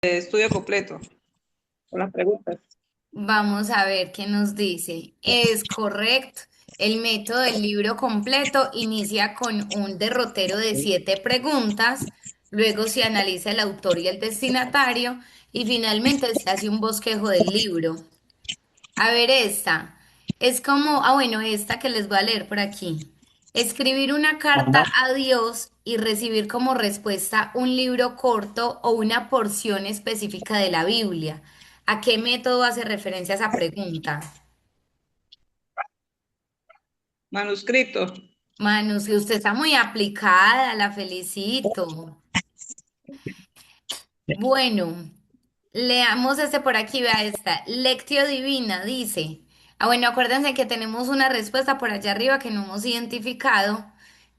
estudio completo con las preguntas. Vamos a ver qué nos dice. Es correcto. El método del libro completo inicia con un derrotero de 7 preguntas, luego se analiza el autor y el destinatario y finalmente se hace un bosquejo del libro. A ver esta. Es como, bueno, esta que les voy a leer por aquí. Escribir una carta Ajá. a Dios y recibir como respuesta un libro corto o una porción específica de la Biblia. ¿A qué método hace referencia esa pregunta? Manuscrito. Manu, si usted está muy aplicada, la felicito. Bueno, leamos este por aquí, vea esta. Lectio Divina dice. Bueno, acuérdense que tenemos una respuesta por allá arriba que no hemos identificado,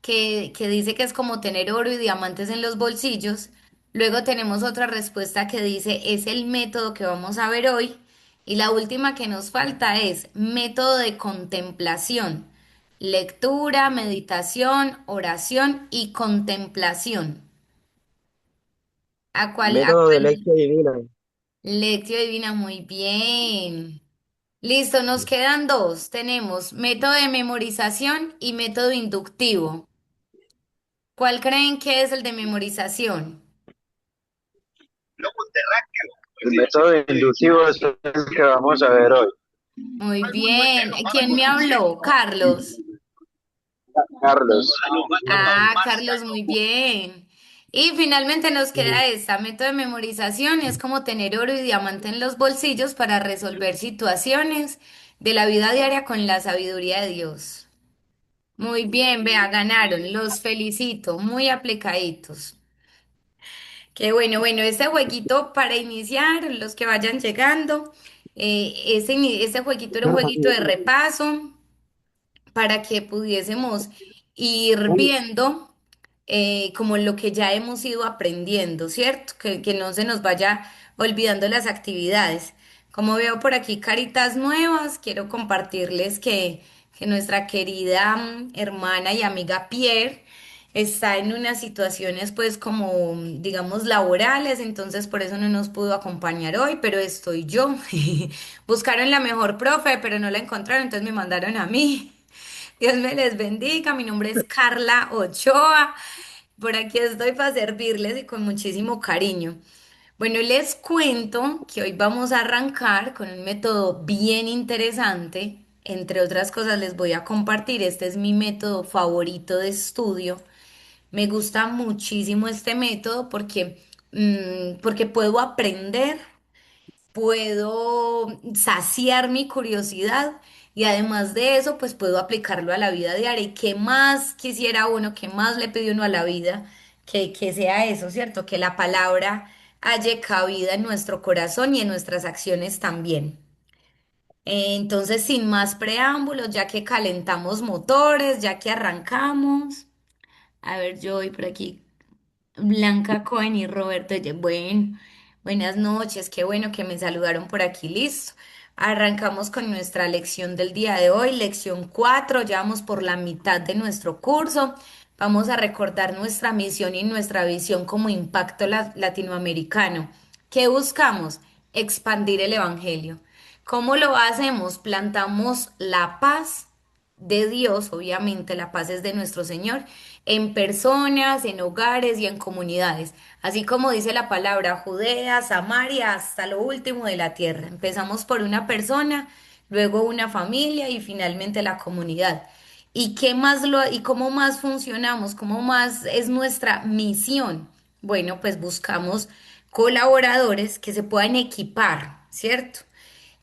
que dice que es como tener oro y diamantes en los bolsillos. Luego tenemos otra respuesta que dice es el método que vamos a ver hoy. Y la última que nos falta es método de contemplación. Lectura, meditación, oración y contemplación. ¿A Método de cuál? lectura divina. Lectio Divina, muy bien. Listo, nos quedan dos. Tenemos método de memorización y método inductivo. ¿Cuál creen que es el de memorización? El método inductivo es el que vamos a ver hoy. Muy bien. ¿Quién me habló? Carlos. Carlos. Carlos, muy bien. Y finalmente nos queda esta, método de memorización, es como tener oro y diamante en los bolsillos para resolver situaciones de la vida diaria con la sabiduría de Dios. Muy bien, vea, ganaron. Los felicito, muy aplicaditos. Qué bueno, bueno, este jueguito para iniciar, los que vayan llegando, este jueguito era un jueguito de repaso para que pudiésemos ir viendo como lo que ya hemos ido aprendiendo, ¿cierto? Que no se nos vaya olvidando las actividades. Como veo por aquí caritas nuevas, quiero compartirles que nuestra querida hermana y amiga Pierre está en unas situaciones pues como digamos laborales, entonces por eso no nos pudo acompañar hoy, pero estoy yo. Buscaron la mejor profe, pero no la encontraron, entonces me mandaron a mí. Dios me les bendiga. Mi nombre es Carla Ochoa. Por aquí estoy para servirles y con muchísimo cariño. Bueno, les cuento que hoy vamos a arrancar con un método bien interesante. Entre otras cosas, les voy a compartir. Este es mi método favorito de estudio. Me gusta muchísimo este método porque puedo aprender, puedo saciar mi curiosidad y además de eso, pues puedo aplicarlo a la vida diaria. ¿Y qué más quisiera uno, qué más le pide uno a la vida? Que sea eso, ¿cierto? Que la palabra halle cabida en nuestro corazón y en nuestras acciones también. Entonces, sin más preámbulos, ya que calentamos motores, ya que arrancamos. A ver, yo voy por aquí. Blanca Cohen y Roberto. Bueno, buenas noches, qué bueno que me saludaron por aquí, listo. Arrancamos con nuestra lección del día de hoy, lección 4. Ya vamos por la mitad de nuestro curso. Vamos a recordar nuestra misión y nuestra visión como impacto latinoamericano. ¿Qué buscamos? Expandir el Evangelio. ¿Cómo lo hacemos? Plantamos la paz de Dios, obviamente la paz es de nuestro Señor, en personas, en hogares y en comunidades. Así como dice la palabra, Judea, Samaria, hasta lo último de la tierra. Empezamos por una persona, luego una familia y finalmente la comunidad. ¿Y y cómo más funcionamos? ¿Cómo más es nuestra misión? Bueno, pues buscamos colaboradores que se puedan equipar, ¿cierto?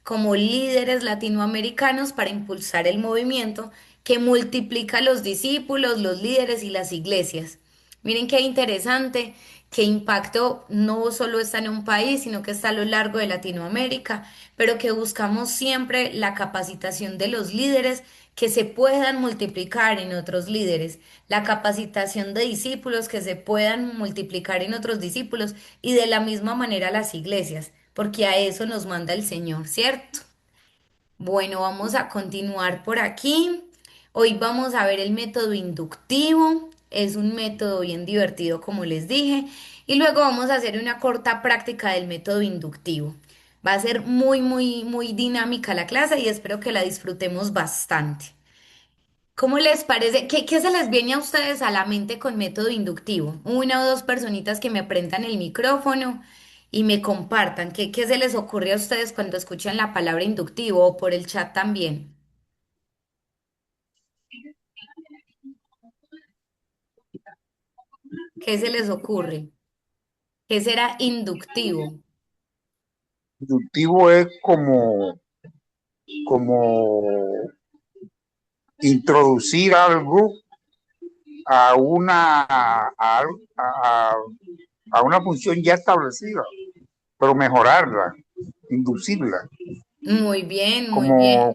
Como líderes latinoamericanos para impulsar el movimiento que multiplica los discípulos, los líderes y las iglesias. Miren qué interesante, qué impacto no solo está en un país, sino que está a lo largo de Latinoamérica, pero que buscamos siempre la capacitación de los líderes que se puedan multiplicar en otros líderes, la capacitación de discípulos que se puedan multiplicar en otros discípulos y de la misma manera las iglesias, porque a eso nos manda el Señor, ¿cierto? Bueno, vamos a continuar por aquí. Hoy vamos a ver el método inductivo. Es un método bien divertido, como les dije. Y luego vamos a hacer una corta práctica del método inductivo. Va a ser muy, muy, muy dinámica la clase y espero que la disfrutemos bastante. ¿Cómo les parece? ¿Qué se les viene a ustedes a la mente con método inductivo? Una o dos personitas que me prendan el micrófono y me compartan. ¿Qué se les ocurre a ustedes cuando escuchan la palabra inductivo o por el chat también? ¿Qué se les ocurre? ¿Qué será inductivo? Inductivo es como introducir algo a a una función ya establecida, pero mejorarla, inducirla, Muy bien, muy como, bien.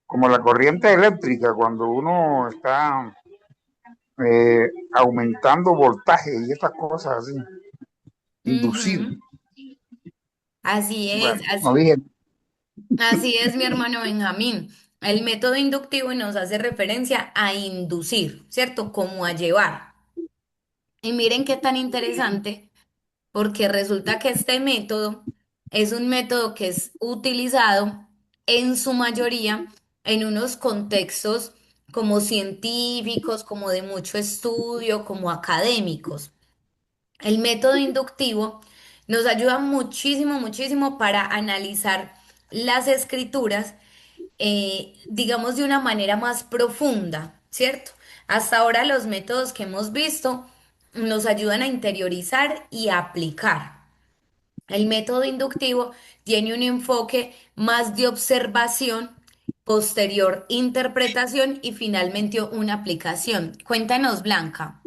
como la corriente eléctrica, cuando uno está aumentando voltaje y estas cosas así, inducir. Ujú. Así es, Bueno, no dije. así es, mi hermano Benjamín. El método inductivo nos hace referencia a inducir, ¿cierto? Como a llevar. Y miren qué tan interesante, porque resulta que este método es un método que es utilizado en su mayoría en unos contextos como científicos, como de mucho estudio, como académicos. El método inductivo nos ayuda muchísimo, muchísimo para analizar las escrituras, digamos, de una manera más profunda, ¿cierto? Hasta ahora los métodos que hemos visto nos ayudan a interiorizar y a aplicar. El método inductivo tiene un enfoque más de observación, posterior interpretación y finalmente una aplicación. Cuéntanos, Blanca.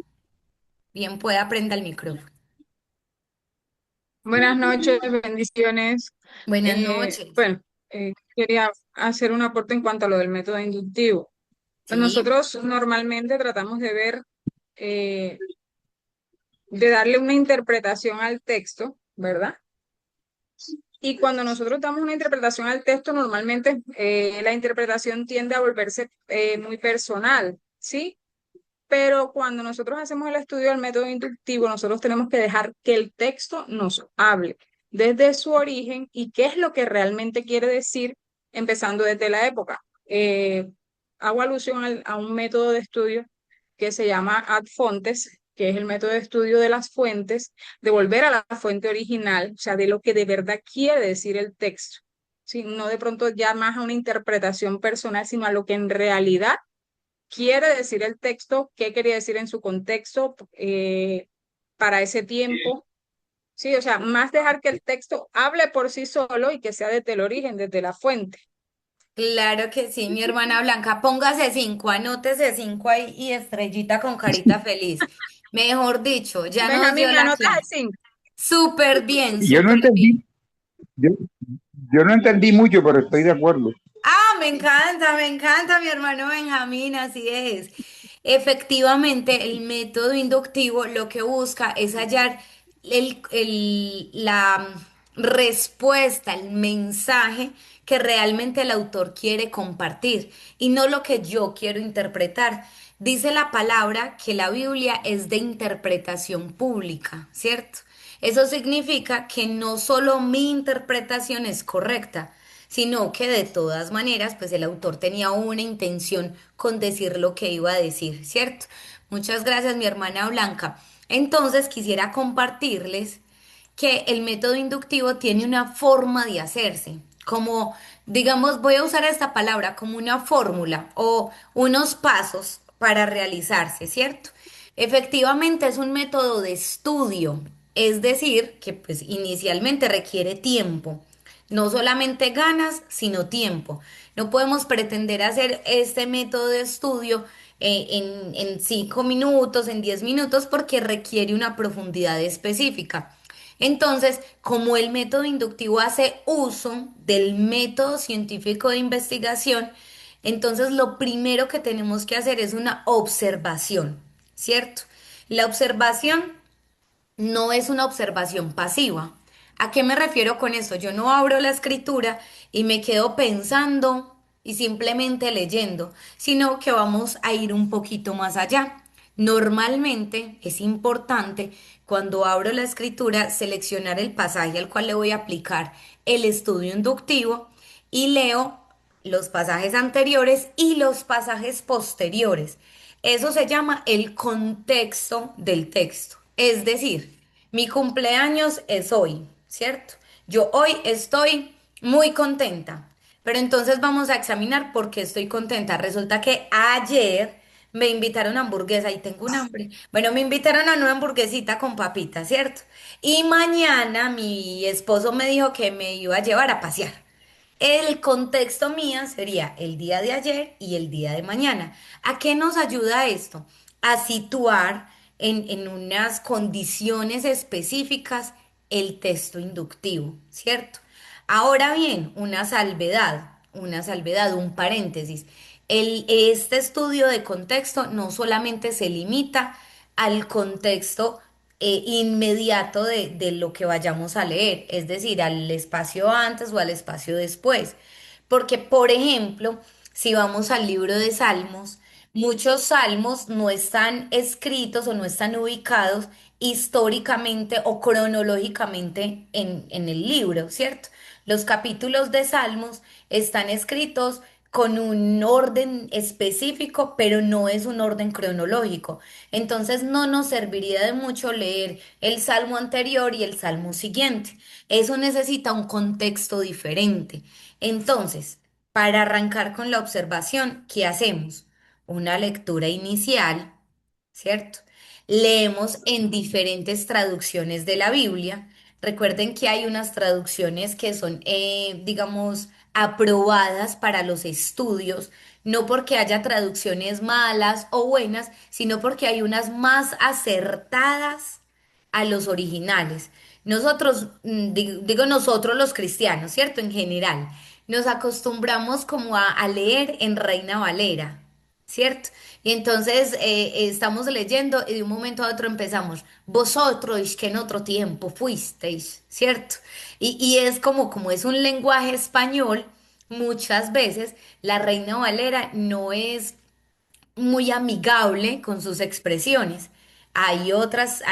Bien, puede aprender el micrófono. Buenas noches, bendiciones. Buenas noches. Bueno, quería hacer un aporte en cuanto a lo del método inductivo. Pues Sí, nosotros normalmente tratamos de ver, eh, de darle una interpretación al texto, ¿verdad? Y cuando nosotros damos una interpretación al texto, normalmente la interpretación tiende a volverse muy personal, ¿sí? Pero cuando nosotros hacemos el estudio del método inductivo, nosotros tenemos que dejar que el texto nos hable desde su origen y qué es lo que realmente quiere decir, empezando desde la época. Hago alusión a un método de estudio que se llama ad fontes, que es el método de estudio de las fuentes, de volver a la fuente original, o sea, de lo que de verdad quiere decir el texto. ¿Sí? No de pronto ya más a una interpretación personal, sino a lo que en realidad quiere decir el texto, qué quería decir en su contexto para ese tiempo. Sí, o sea, más dejar que el texto hable por sí solo y que sea desde el origen, desde la fuente. claro que sí, mi hermana Blanca. Póngase 5, anótese 5 ahí y estrellita con carita feliz. Mejor dicho, ya nos Benjamín, dio ¿me la anotas clase. así? Súper bien, Yo no súper entendí, bien. yo, yo no entendí mucho, pero estoy de acuerdo. Ah, me encanta mi hermano Benjamín, así es. Efectivamente, el método inductivo lo que busca es hallar la respuesta, el mensaje que realmente el autor quiere compartir y no lo que yo quiero interpretar. Dice la palabra que la Biblia es de interpretación pública, ¿cierto? Eso significa que no solo mi interpretación es correcta, sino que de todas maneras, pues el autor tenía una intención con decir lo que iba a decir, ¿cierto? Muchas gracias, mi hermana Blanca. Entonces quisiera compartirles que el método inductivo tiene una forma de hacerse, como, digamos, voy a usar esta palabra como una fórmula o unos pasos para realizarse, ¿cierto? Efectivamente es un método de estudio, es decir, que pues inicialmente requiere tiempo. No solamente ganas, sino tiempo. No podemos pretender hacer este método de estudio en 5 minutos, en 10 minutos, porque requiere una profundidad específica. Entonces, como el método inductivo hace uso del método científico de investigación, entonces lo primero que tenemos que hacer es una observación, ¿cierto? La observación no es una observación pasiva. ¿A qué me refiero con esto? Yo no abro la escritura y me quedo pensando y simplemente leyendo, sino que vamos a ir un poquito más allá. Normalmente es importante cuando abro la escritura seleccionar el pasaje al cual le voy a aplicar el estudio inductivo y leo los pasajes anteriores y los pasajes posteriores. Eso se llama el contexto del texto. Es decir, mi cumpleaños es hoy, ¿cierto? Yo hoy estoy muy contenta, pero entonces vamos a examinar por qué estoy contenta. Resulta que ayer me invitaron a hamburguesa y tengo un hambre. Bueno, me invitaron a una hamburguesita con papitas, ¿cierto? Y mañana mi esposo me dijo que me iba a llevar a pasear. El contexto mía sería el día de ayer y el día de mañana. ¿A qué nos ayuda esto? A situar en unas condiciones específicas el texto inductivo, ¿cierto? Ahora bien, una salvedad, un paréntesis. Este estudio de contexto no solamente se limita al contexto inmediato de lo que vayamos a leer, es decir, al espacio antes o al espacio después. Porque, por ejemplo, si vamos al libro de Salmos, muchos salmos no están escritos o no están ubicados históricamente o cronológicamente en el libro, ¿cierto? Los capítulos de Salmos están escritos con un orden específico, pero no es un orden cronológico. Entonces no nos serviría de mucho leer el salmo anterior y el salmo siguiente. Eso necesita un contexto diferente. Entonces, para arrancar con la observación, ¿qué hacemos? Una lectura inicial, ¿cierto? Leemos en diferentes traducciones de la Biblia. Recuerden que hay unas traducciones que son, digamos, aprobadas para los estudios, no porque haya traducciones malas o buenas, sino porque hay unas más acertadas a los originales. Nosotros, digo nosotros los cristianos, ¿cierto? En general, nos acostumbramos como a leer en Reina Valera, ¿cierto? Y entonces estamos leyendo y de un momento a otro empezamos, vosotros que en otro tiempo fuisteis, ¿cierto? Y es como es un lenguaje español, muchas veces la Reina Valera no es muy amigable con sus expresiones. Hay otras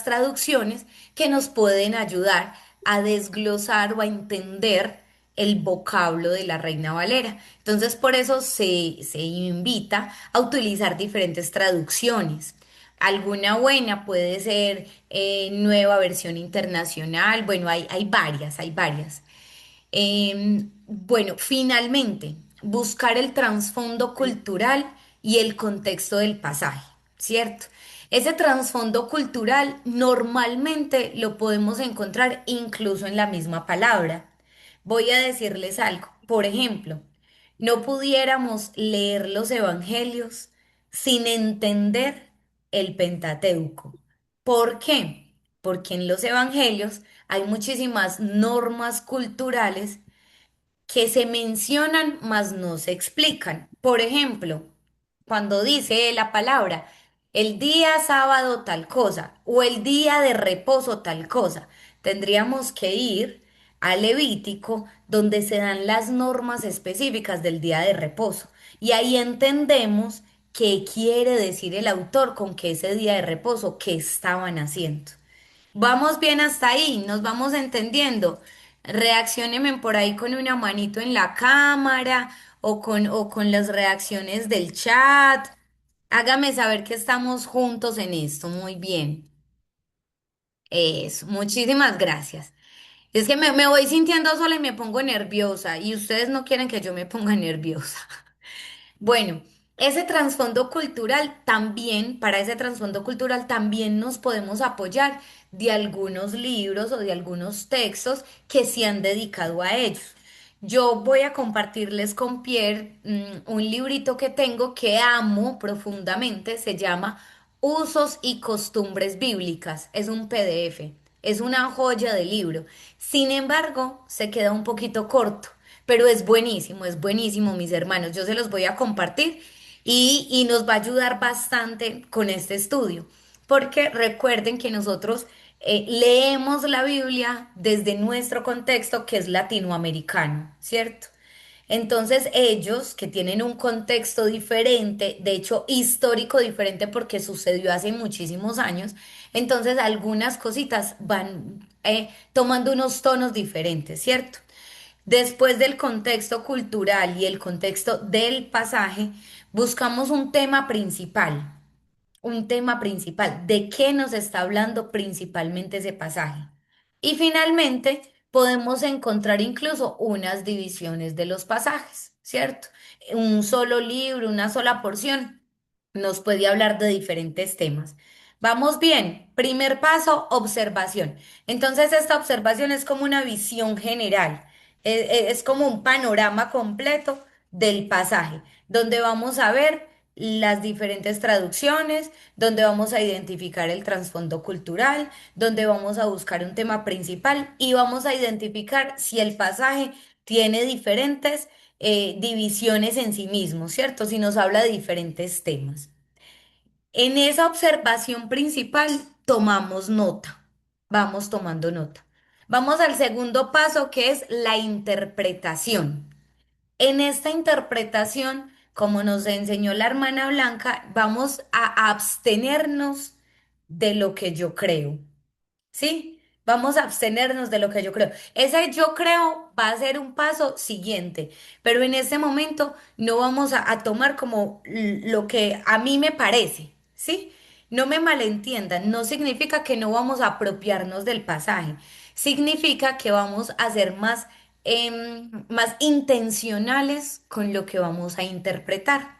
traducciones que nos pueden ayudar a desglosar o a entender el vocablo de la Reina Valera. Entonces, por eso se invita a utilizar diferentes traducciones. Alguna buena puede ser Nueva Versión Internacional. Bueno, hay varias, hay varias. Bueno, finalmente, buscar el trasfondo cultural y el contexto del pasaje, ¿cierto? Ese trasfondo cultural normalmente lo podemos encontrar incluso en la misma palabra. Voy a decirles algo. Por ejemplo, no pudiéramos leer los evangelios sin entender el Pentateuco. ¿Por qué? Porque en los evangelios hay muchísimas normas culturales que se mencionan mas no se explican. Por ejemplo, cuando dice la palabra el día sábado tal cosa o el día de reposo tal cosa, tendríamos que ir a Levítico donde se dan las normas específicas del día de reposo y ahí entendemos qué quiere decir el autor con que ese día de reposo, qué estaban haciendo. Vamos bien hasta ahí, nos vamos entendiendo. Reacciónenme por ahí con una manito en la cámara o con las reacciones del chat. Hágame saber que estamos juntos en esto. Muy bien. Eso, muchísimas gracias. Es que me voy sintiendo sola y me pongo nerviosa y ustedes no quieren que yo me ponga nerviosa. Bueno, ese trasfondo cultural también, para ese trasfondo cultural también nos podemos apoyar de algunos libros o de algunos textos que se han dedicado a ellos. Yo voy a compartirles con Pierre un librito que tengo que amo profundamente, se llama Usos y Costumbres Bíblicas. Es un PDF, es una joya de libro. Sin embargo, se queda un poquito corto, pero es buenísimo, mis hermanos. Yo se los voy a compartir y nos va a ayudar bastante con este estudio, porque recuerden que nosotros leemos la Biblia desde nuestro contexto que es latinoamericano, ¿cierto? Entonces ellos, que tienen un contexto diferente, de hecho histórico diferente porque sucedió hace muchísimos años, entonces algunas cositas van tomando unos tonos diferentes, ¿cierto? Después del contexto cultural y el contexto del pasaje, buscamos un tema principal, de qué nos está hablando principalmente ese pasaje. Y finalmente, podemos encontrar incluso unas divisiones de los pasajes, ¿cierto? Un solo libro, una sola porción, nos puede hablar de diferentes temas. Vamos bien. Primer paso, observación. Entonces, esta observación es como una visión general, es como un panorama completo del pasaje, donde vamos a ver las diferentes traducciones, donde vamos a identificar el trasfondo cultural, donde vamos a buscar un tema principal y vamos a identificar si el pasaje tiene diferentes divisiones en sí mismo, ¿cierto? Si nos habla de diferentes temas. En esa observación principal tomamos nota, vamos tomando nota. Vamos al segundo paso que es la interpretación. En esta interpretación, como nos enseñó la hermana Blanca, vamos a abstenernos de lo que yo creo. ¿Sí? Vamos a abstenernos de lo que yo creo. Ese yo creo va a ser un paso siguiente, pero en este momento no vamos a tomar como lo que a mí me parece, ¿sí? No me malentiendan, no significa que no vamos a apropiarnos del pasaje, significa que vamos a ser más, más intencionales con lo que vamos a interpretar.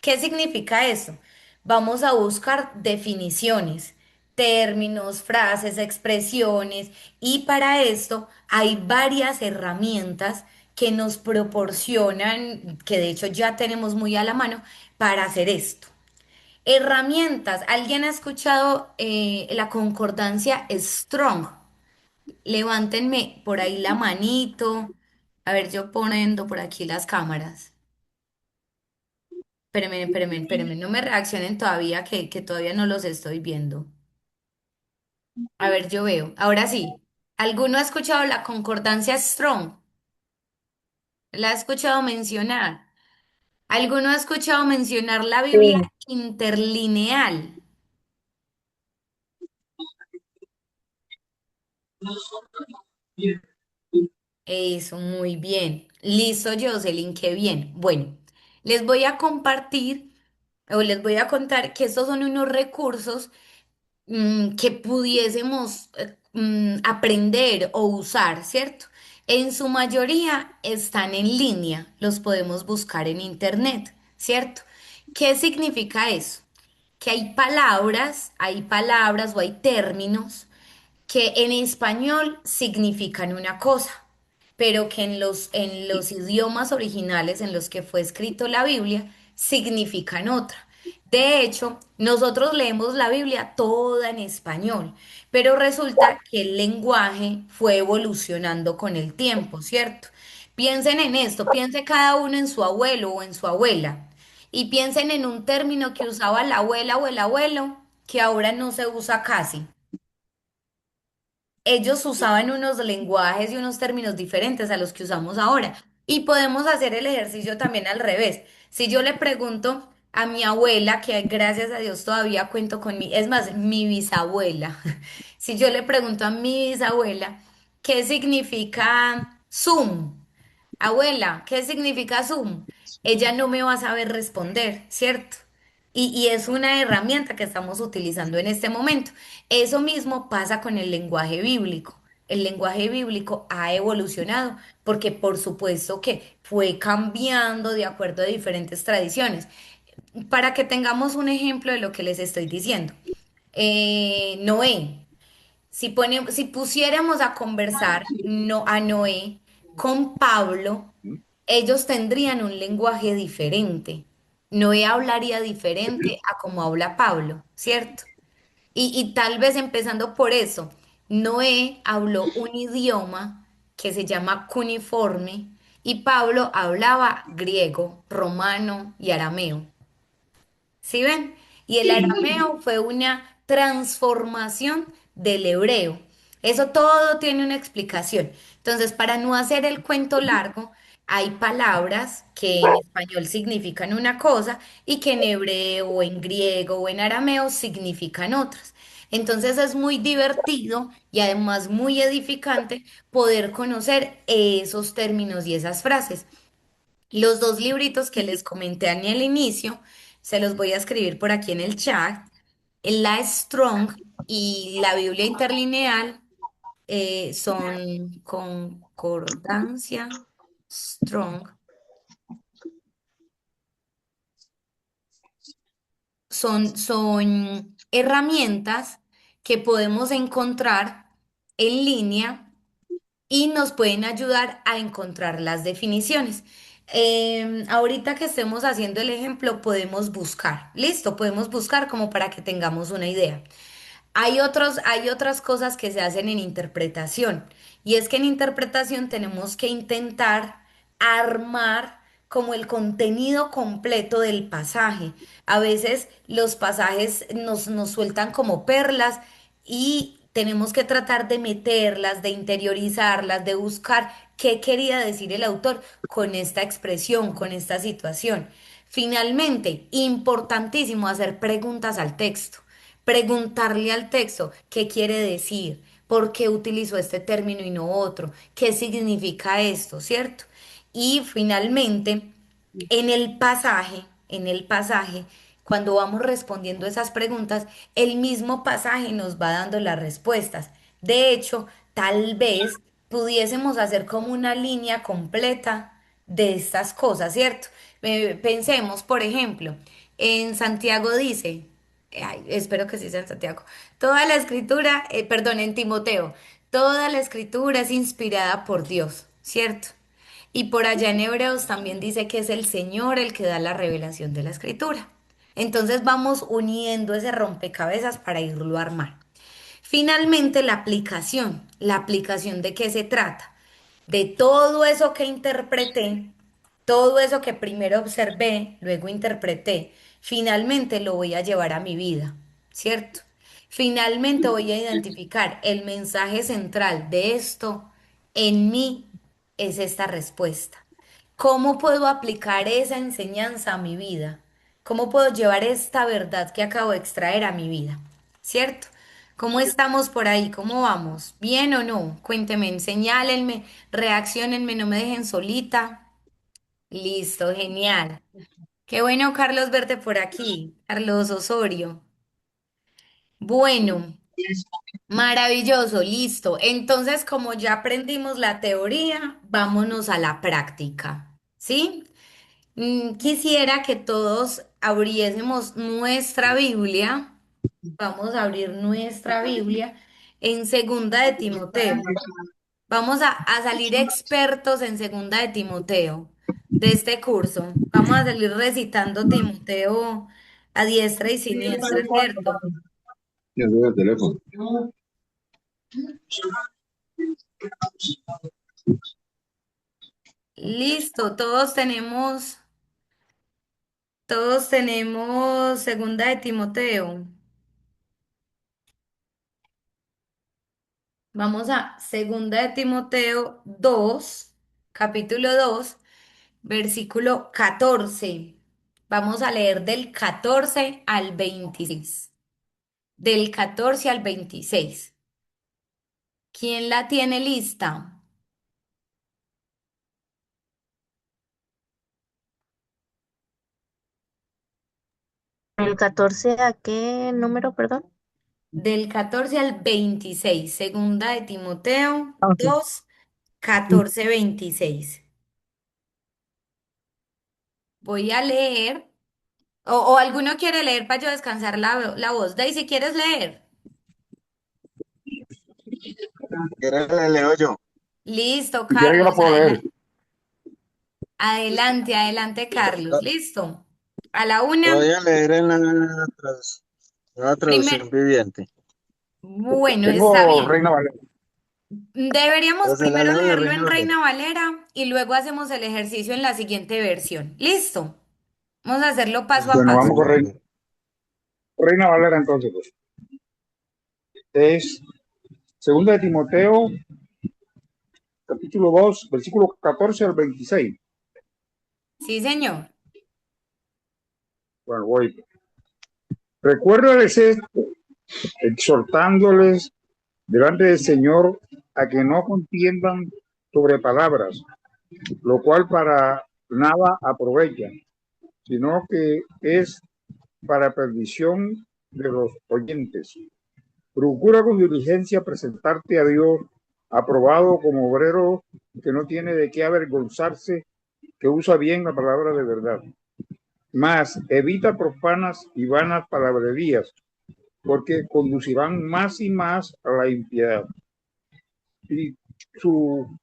¿Qué significa eso? Vamos a buscar definiciones, términos, frases, expresiones y para esto hay varias herramientas que nos proporcionan, que de hecho ya tenemos muy a la mano para hacer esto. Herramientas, ¿alguien ha escuchado la concordancia Strong? Levántenme por ahí la manito. A ver, yo poniendo por aquí las cámaras. Espérenme, espérenme, espérenme, no me reaccionen todavía que todavía no los estoy viendo. A ver, yo veo. Ahora sí. ¿Alguno ha escuchado la concordancia Strong? ¿La ha escuchado mencionar? ¿Alguno ha escuchado mencionar la Biblia Sí. interlineal? Eso, muy bien. Listo, Jocelyn, qué bien. Bueno, les voy a compartir o les voy a contar que estos son unos recursos que pudiésemos aprender o usar, ¿cierto? En su mayoría están en línea, los podemos buscar en internet, ¿cierto? ¿Qué significa eso? Que hay palabras o hay términos que en español significan una cosa, pero que en los idiomas originales en los que fue escrito la Biblia significan otra. De hecho, nosotros leemos la Biblia toda en español, pero resulta que el lenguaje fue evolucionando con el tiempo, ¿cierto? Piensen en esto, piense cada uno en su abuelo o en su abuela y piensen en un término que usaba la abuela o el abuelo que ahora no se usa casi. Ellos usaban unos lenguajes y unos términos diferentes a los que usamos ahora. Y podemos hacer el ejercicio también al revés. Si yo le pregunto a mi abuela, que gracias a Dios todavía cuento con mi, es más, mi bisabuela, si yo le pregunto a mi bisabuela, ¿qué significa Zoom? Abuela, ¿qué significa Zoom? Ella no me va a saber responder, ¿cierto? Y es una herramienta que estamos utilizando en este momento. Eso mismo pasa con el lenguaje bíblico. El lenguaje bíblico ha evolucionado porque por supuesto que fue cambiando de acuerdo a diferentes tradiciones. Para que tengamos un ejemplo de lo que les estoy diciendo. Noé. Si pusiéramos a conversar a Noé con Pablo, ellos tendrían un lenguaje diferente. Noé hablaría diferente a como habla Pablo, ¿cierto? Y tal vez empezando por eso, Noé habló un idioma que se llama cuneiforme y Pablo hablaba griego, romano y arameo. ¿Sí ven? Y el arameo fue una transformación del hebreo. Eso todo tiene una explicación. Entonces, para no hacer el cuento largo, hay palabras que en español significan una cosa y que en hebreo o en griego o en arameo significan otras. Entonces es muy divertido y además muy edificante poder conocer esos términos y esas frases. Los dos libritos que les comenté en el inicio, se los voy a escribir por aquí en el chat. La Strong y la Biblia interlineal son concordancia Strong. Son herramientas que podemos encontrar en línea y nos pueden ayudar a encontrar las definiciones. Ahorita que estemos haciendo el ejemplo, podemos buscar. Listo, podemos buscar como para que tengamos una idea. Hay otras cosas que se hacen en interpretación, y es que en interpretación tenemos que intentar armar como el contenido completo del pasaje. A veces los pasajes nos sueltan como perlas y tenemos que tratar de meterlas, de interiorizarlas, de buscar qué quería decir el autor con esta expresión, con esta situación. Finalmente, importantísimo hacer preguntas al texto. Preguntarle al texto qué quiere decir, por qué utilizó este término y no otro, qué significa esto, ¿cierto? Y finalmente, en el pasaje, cuando vamos respondiendo esas preguntas, el mismo pasaje nos va dando las respuestas. De hecho, tal vez pudiésemos hacer como una línea completa de estas cosas, ¿cierto? Pensemos, por ejemplo, en Santiago dice, ay, espero que sí sea en Santiago, toda la escritura, perdón, en Timoteo, toda la escritura es inspirada por Dios, ¿cierto? Y por allá en Hebreos también dice que es el Señor el que da la revelación de la escritura. Entonces vamos uniendo ese rompecabezas para irlo a armar. Finalmente, la aplicación de qué se trata. De todo eso que interpreté, todo eso que primero observé, luego interpreté, finalmente lo voy a llevar a mi vida, ¿cierto? Finalmente voy a identificar el mensaje central de esto en mí es esta respuesta. ¿Cómo puedo aplicar esa enseñanza a mi vida? ¿Cómo puedo llevar esta verdad que acabo de extraer a mi vida? ¿Cierto? ¿Cómo estamos por ahí? ¿Cómo vamos? ¿Bien o no? Cuéntenme, señálenme, reacciónenme, no me dejen solita. Listo, genial. Qué bueno, Carlos, verte por aquí. Carlos Osorio. Bueno, maravilloso, listo. Entonces, como ya aprendimos la teoría, vámonos a la práctica. ¿Sí? Quisiera que todos abriésemos nuestra Biblia. Vamos a abrir nuestra Biblia en Segunda de Timoteo. Vamos a salir expertos en Segunda de Timoteo de este curso. Vamos a salir recitando Timoteo a diestra y siniestra, ¿cierto? Ya veo el teléfono. Listo, todos tenemos Segunda de Timoteo. Vamos a Segunda de Timoteo 2, capítulo 2, versículo 14. Vamos a leer del 14 al 26. Del 14 al 26. ¿Quién la tiene lista? ¿El 14 a qué número, perdón? Del 14 al 26. Segunda de Timoteo Ok. 2, 14, 26. Voy a leer. O alguno quiere leer para yo descansar la voz. Daisy, ¿quieres leer? ¿Quieres le leo yo? Listo, Si quiere yo la Carlos, puedo leer. adelante, adelante, Carlos. Listo. A la una. Voy a leer en la nueva Primer, traducción viviente. bueno, está Tengo bien. Reina Valera. Deberíamos Entonces la primero leo en la leerlo Reina en Valera. Reina Valera y luego hacemos el ejercicio en la siguiente versión. Listo. Vamos a hacerlo paso a Listo, Bueno, paso. vamos con Reina Valera. Reina Valera entonces, pues. Es Segunda de Timoteo, capítulo capítulo 2, versículo 14 al 26. Sí, señor. Bueno, voy. Recuérdales esto, exhortándoles delante del Señor a que no contiendan sobre palabras, lo cual para nada aprovecha, sino que es para perdición de los oyentes. Procura con diligencia presentarte a Dios aprobado como obrero que no tiene de qué avergonzarse, que usa bien la palabra de verdad. Mas evita profanas y vanas palabrerías, porque conducirán más y más a la impiedad. Y su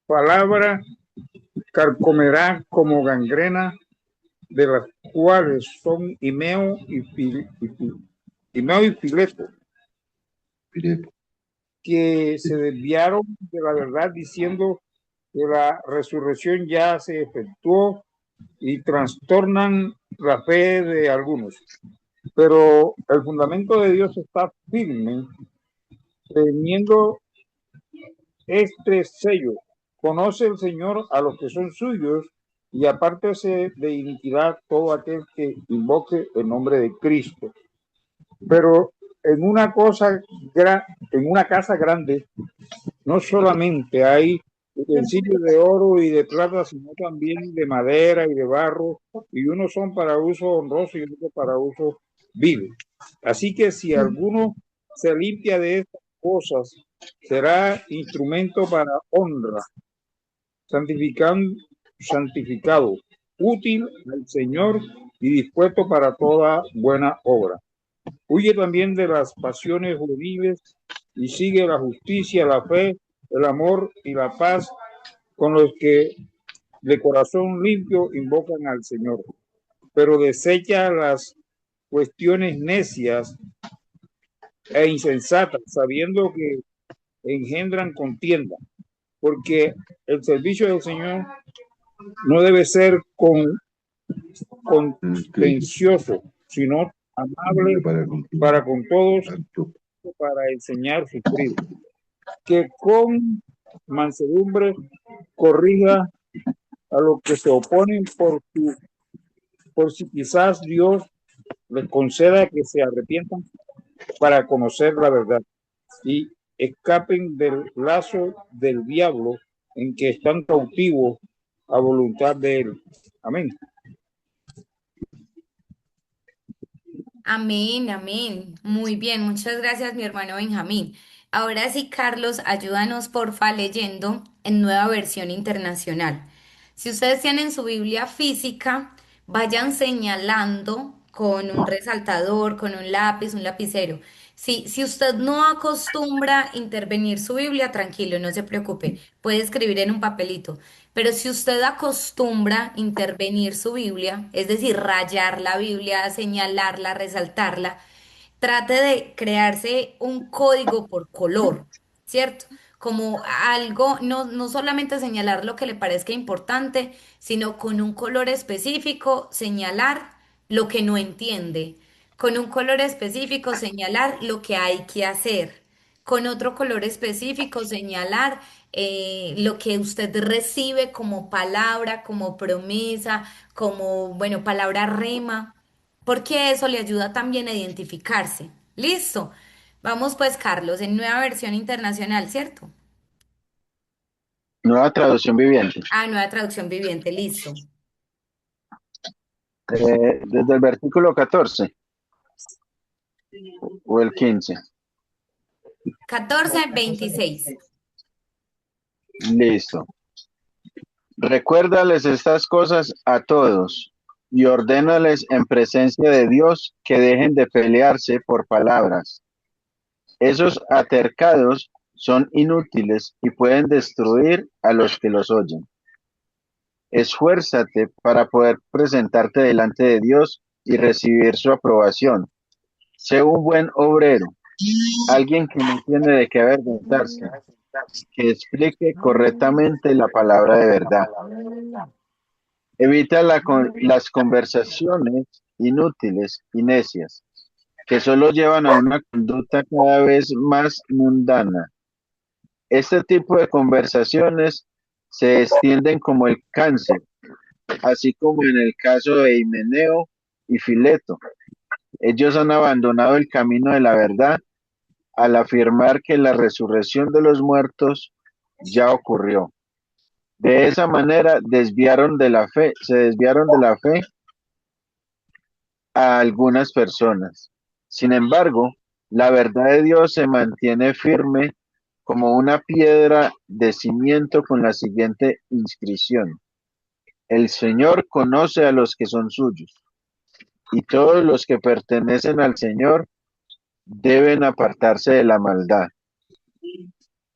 palabra carcomerá como gangrena, de las cuales son Himeo y Fileto, que se desviaron de la verdad diciendo que la resurrección ya se efectuó y trastornan la fe de algunos. Pero el fundamento de Dios está firme, teniendo este sello: conoce el Señor a los que son suyos, y apártese de iniquidad todo aquel que invoque el nombre de Cristo. Pero en en una casa grande, no solamente hay utensilios de oro y de plata, sino también de madera y de barro, y unos son para uso honroso y otros para uso vil. Así que si alguno se limpia de estas cosas, será instrumento para honra, santificado, útil al Señor y dispuesto para toda buena obra. Huye también de las pasiones juveniles y sigue la justicia, la fe, el amor y la paz con los que de corazón limpio invocan al Señor. Pero desecha las cuestiones necias e insensatas, sabiendo que engendran contienda, porque el servicio del Señor no debe ser contencioso, sino amable para con todos, para enseñar sufrir, que con mansedumbre corrija a los que se oponen, por si quizás Dios les conceda que se arrepientan para conocer la verdad y escapen del lazo del diablo en que están cautivos a voluntad de él. Amén. Amén, amén. Muy bien, muchas gracias, mi hermano Benjamín. Ahora sí, Carlos, ayúdanos porfa leyendo en Nueva Versión Internacional. Si ustedes tienen su Biblia física, vayan señalando con un resaltador, con un lápiz, un lapicero. Si usted no acostumbra intervenir su Biblia, tranquilo, no se preocupe, puede escribir en un papelito. Pero si usted acostumbra intervenir su Biblia, es decir, rayar la Biblia, señalarla, resaltarla, trate de crearse un código por color, ¿cierto? Como algo, no solamente señalar lo que le parezca importante, sino con un color específico señalar lo que no entiende, con un color específico señalar lo que hay que hacer, con otro color específico señalar lo que usted recibe como palabra, como promesa, como, bueno, palabra rema, porque eso le ayuda también a identificarse. Listo. Vamos pues, Carlos, en Nueva Versión Internacional, ¿cierto? Nueva traducción viviente. Ah, Nueva Traducción Viviente, listo. Desde el versículo 14 o el 15. 14:26. Listo. Recuérdales estas cosas a todos y ordénales en presencia de Dios que dejen de pelearse por palabras. Esos altercados son inútiles y pueden destruir a los que los oyen. Esfuérzate para poder presentarte delante de Dios y recibir su aprobación. Sé un buen obrero, alguien que no tiene de qué avergonzarse, que explique correctamente la palabra de verdad. Evita las conversaciones inútiles y necias, que solo llevan a una conducta cada vez más mundana. Este tipo de conversaciones se extienden como el cáncer, así como en el caso de Himeneo y Fileto. Ellos han abandonado el camino de la verdad al afirmar que la resurrección de los muertos ya ocurrió. De esa manera se desviaron de la fe a algunas personas. Sin embargo, la verdad de Dios se mantiene firme como una piedra de cimiento con la siguiente inscripción: El Señor conoce a los que son suyos, y todos los que pertenecen al Señor deben apartarse de la maldad.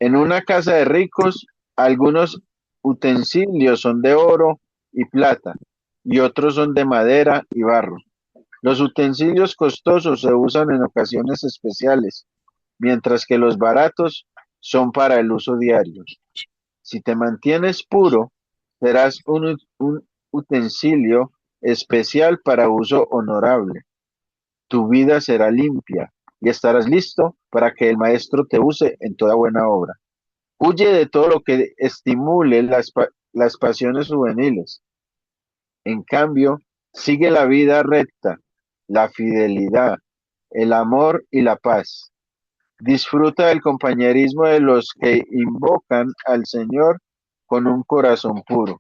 En una casa de ricos, algunos utensilios son de oro y plata, y otros son de madera y barro. Los utensilios costosos se usan en ocasiones especiales, mientras que los baratos son para el uso diario. Si te mantienes puro, serás un utensilio especial para uso honorable. Tu vida será limpia y estarás listo para que el Maestro te use en toda buena obra. Huye de todo lo que estimule las pasiones juveniles. En cambio, sigue la vida recta, la fidelidad, el amor y la paz. Disfruta del compañerismo de los que invocan al Señor con un corazón puro.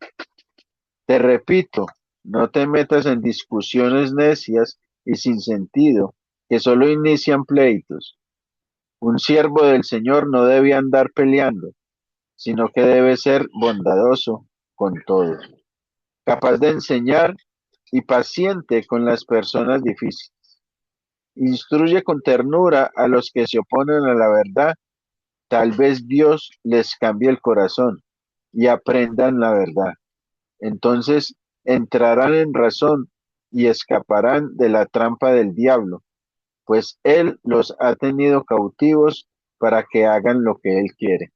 Te repito, no te metas en discusiones necias y sin sentido, que solo inician pleitos. Un siervo del Señor no debe andar peleando, sino que debe ser bondadoso con todos, capaz de enseñar y paciente con las personas difíciles. Instruye con ternura a los que se oponen a la verdad. Tal vez Dios les cambie el corazón y aprendan la verdad. Entonces entrarán en razón y escaparán de la trampa del diablo, pues Él los ha tenido cautivos para que hagan lo que Él quiere.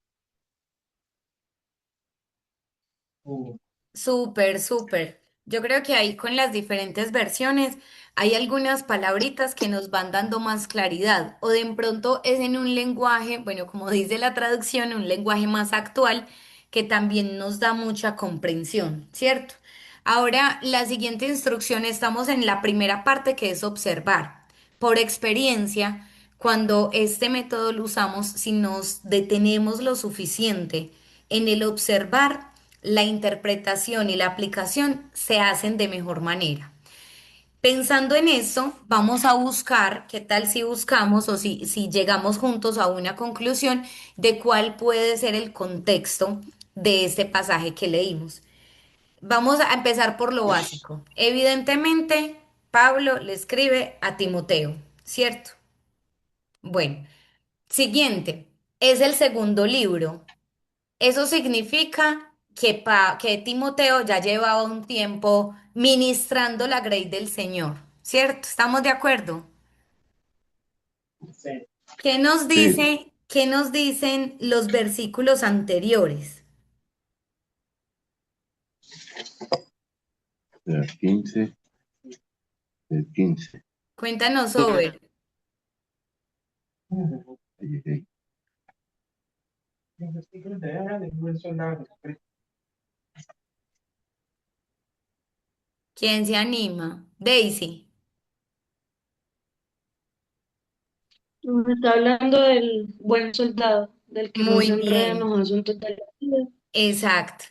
Súper, súper. Yo creo que ahí con las diferentes versiones hay algunas palabritas que nos van dando más claridad o de pronto es en un lenguaje, bueno, como dice la traducción, un lenguaje más actual que también nos da mucha comprensión, ¿cierto? Ahora, la siguiente instrucción, estamos en la primera parte que es observar. Por experiencia, cuando este método lo usamos, si nos detenemos lo suficiente en el observar, la interpretación y la aplicación se hacen de mejor manera. Pensando en eso, vamos a buscar, ¿qué tal si buscamos o si llegamos juntos a una conclusión de cuál puede ser el contexto de este pasaje que leímos? Vamos a empezar por lo básico. Evidentemente, Pablo le escribe a Timoteo, ¿cierto? Bueno, siguiente, es el segundo libro. Eso significa que Timoteo ya llevaba un tiempo ministrando la grey del Señor, ¿cierto? ¿Estamos de acuerdo? Sí, Qué nos dicen los versículos anteriores? el 15, el 15. Cuéntanos sobre. ¿Quién se anima? Daisy. Me está hablando del buen soldado, del que no Muy se enreda en bien, los asuntos de la vida. exacto.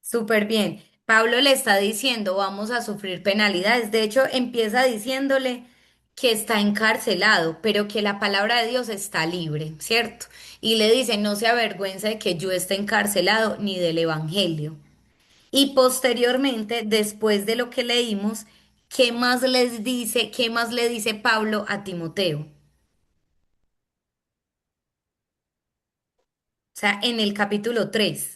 Súper bien. Pablo le está diciendo, vamos a sufrir penalidades. De hecho, empieza diciéndole que está encarcelado, pero que la palabra de Dios está libre, ¿cierto? Y le dice, no se avergüenza de que yo esté encarcelado ni del evangelio. Y posteriormente, después de lo que leímos, ¿qué más les dice, qué más le dice Pablo a Timoteo? O sea, en el capítulo 3.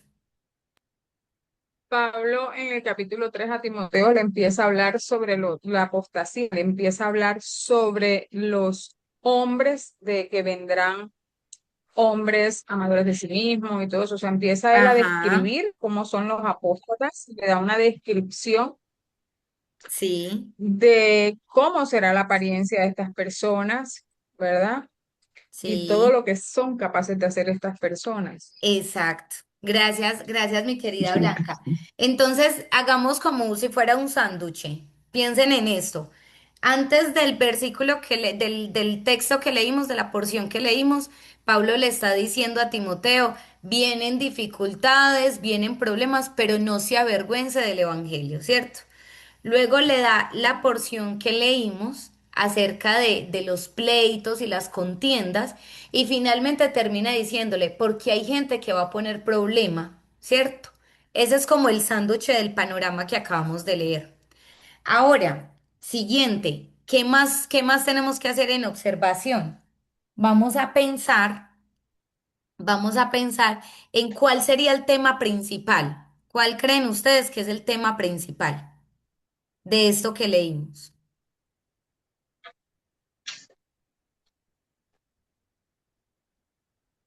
Pablo en el capítulo 3 a Timoteo le empieza a hablar sobre la apostasía, le empieza a hablar sobre los hombres de que vendrán hombres amadores de sí mismos y todo eso. O sea, empieza él a Ajá, describir cómo son los apóstatas, le da una descripción sí. de cómo será la apariencia de estas personas, ¿verdad? y todo Sí. lo que son capaces de hacer estas personas. Exacto. Gracias, gracias, mi querida Blanca. Entonces, hagamos como si fuera un sándwich. Piensen en esto. Antes del versículo del texto que leímos, de la porción que leímos, Pablo le está diciendo a Timoteo, vienen dificultades, vienen problemas, pero no se avergüence del evangelio, ¿cierto? Luego le da la porción que leímos acerca de los pleitos y las contiendas y finalmente termina diciéndole, porque hay gente que va a poner problema, ¿cierto? Ese es como el sándwich del panorama que acabamos de leer. Ahora, siguiente, qué más tenemos que hacer en observación? Vamos a pensar, vamos a pensar en cuál sería el tema principal. ¿Cuál creen ustedes que es el tema principal de esto que leímos?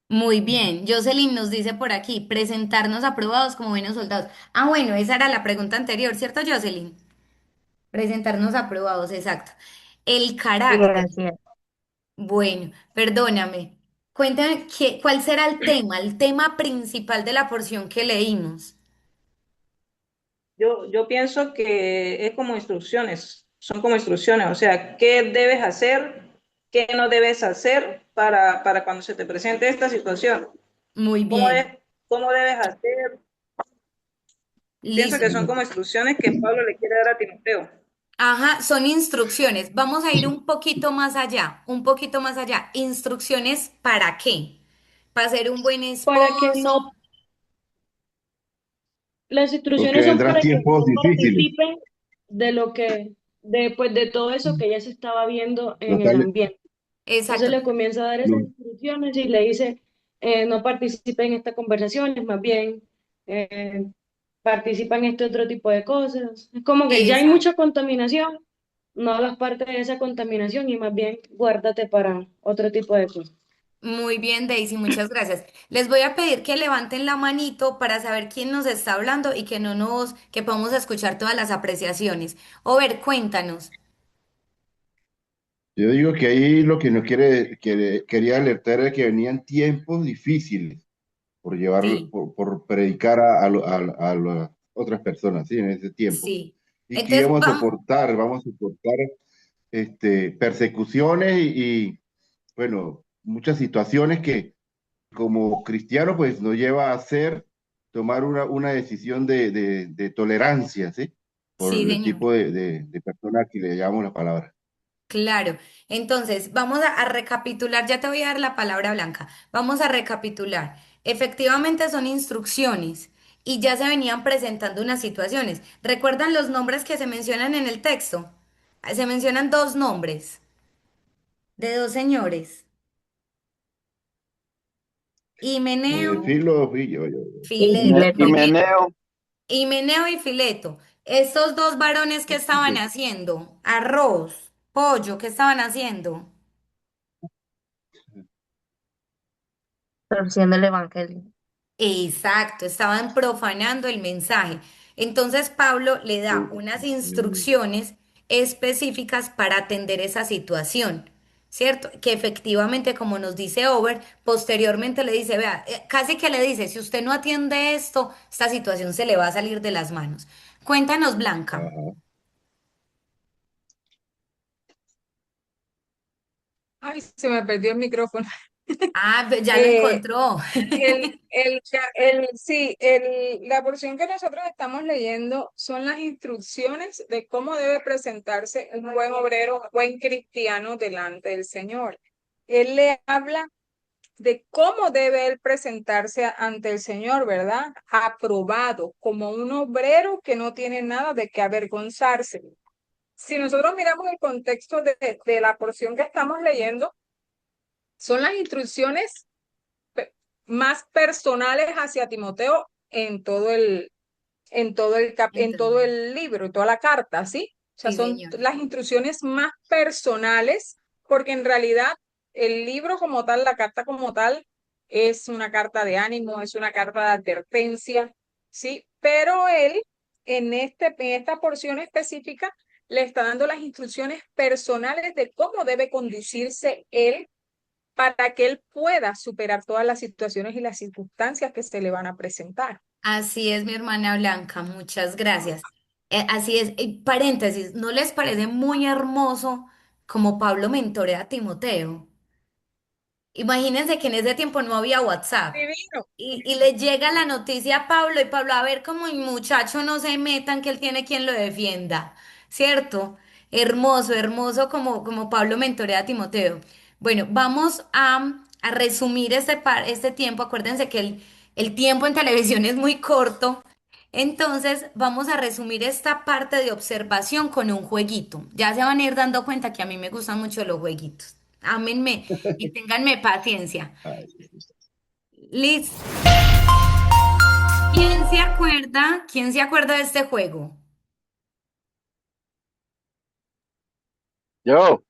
Muy bien, Jocelyn nos dice por aquí, presentarnos aprobados como buenos soldados. Ah, bueno, esa era la pregunta anterior, ¿cierto, Jocelyn? Presentarnos aprobados, exacto. El carácter. Gracias. Bueno, perdóname. Cuéntame cuál será el tema principal de la porción que leímos. Yo pienso que es como instrucciones, son como instrucciones, o sea, qué debes hacer, qué no debes hacer para cuando se te presente esta situación, Muy cómo, bien, cómo debes hacer. Pienso listo. que son como instrucciones que Pablo le quiere dar a Timoteo. Ajá, son instrucciones. Vamos a ir un poquito más allá, un poquito más allá. ¿Instrucciones para qué? Para ser un buen Para que esposo. no, las Porque instrucciones son vendrán para que tiempos no difíciles. participen de lo que, de todo eso que ya se estaba viendo en el Natalia, ambiente. Entonces Exacto. le comienza a dar esas no, instrucciones y le dice, no participe en estas conversaciones, más bien eh, participa en este otro tipo de cosas. Es como que ya hay Exacto. mucha contaminación, no hagas parte de esa contaminación y más bien guárdate para otro tipo de cosas. Muy bien, Daisy, muchas gracias. Les voy a pedir que levanten la manito para saber quién nos está hablando y que no nos, que podamos escuchar todas las apreciaciones. Over, cuéntanos. yo digo que ahí lo que nos quería alertar era que venían tiempos difíciles por llevar, Sí, por predicar a las otras personas, ¿sí? En ese tiempo. sí. Y que Entonces, vamos, vamos a soportar persecuciones bueno, muchas situaciones que como cristiano pues nos lleva a tomar una decisión de tolerancia, ¿sí? sí, Por el señor. tipo de persona que le llamamos la palabra. Claro. Entonces, vamos a recapitular. Ya te voy a dar la palabra blanca. Vamos a recapitular. Efectivamente son instrucciones y ya se venían presentando unas situaciones. ¿Recuerdan los nombres que se mencionan en el texto? Se mencionan dos nombres de dos señores. Himeneo, Filo, yo. Y Fileto. Fileto. Himeneo, Himeneo y Fileto. Estos dos varones que estaban haciendo arroz, pollo, ¿qué estaban haciendo? Torciendo el evangelio. Exacto, estaban profanando el mensaje. Entonces Pablo le da unas instrucciones específicas para atender esa situación, ¿cierto? Que efectivamente, como nos dice Over, posteriormente le dice, vea, casi que le dice, si usted no atiende esto, esta situación se le va a salir de las manos. Cuéntanos, Blanca. Ajá. Ay, se me perdió el micrófono. Ah, ya lo Eh, encontró. sí, la porción que nosotros estamos leyendo son las instrucciones de cómo debe presentarse un buen obrero, un buen cristiano delante del Señor. Él le habla de cómo debe él presentarse ante el Señor, ¿verdad? Aprobado, como un obrero que no tiene nada de qué avergonzarse. Si nosotros miramos el contexto de la porción que estamos leyendo, son las instrucciones más personales hacia Timoteo en todo Entonces, el libro, en toda la carta, ¿sí? O sea, sí, son señor. las instrucciones más personales, porque en realidad el libro como tal, la carta como tal, es una carta de ánimo, es una carta de advertencia, ¿sí? Pero él, en esta porción específica, le está dando las instrucciones personales de cómo debe conducirse él para que él pueda superar todas las situaciones y las circunstancias que se le van a presentar. Así es, mi hermana Blanca, muchas gracias. Así es, paréntesis, ¿no les parece muy hermoso como Pablo mentorea a Timoteo? Imagínense que en ese tiempo no había WhatsApp Divino. y le llega la noticia a Pablo y Pablo, a ver, como el muchacho no se metan, que él tiene quien lo defienda, ¿cierto? Hermoso, hermoso como Pablo mentorea a Timoteo. Bueno, vamos a resumir este tiempo. Acuérdense que el tiempo en televisión es muy corto. Entonces, vamos a resumir esta parte de observación con un jueguito. Ya se van a ir dando cuenta que a mí me gustan mucho los jueguitos. Ámenme y ténganme paciencia. Ay, sí, sí, sí. Liz, ¿quién se acuerda? ¿Quién se acuerda de este juego? Yo,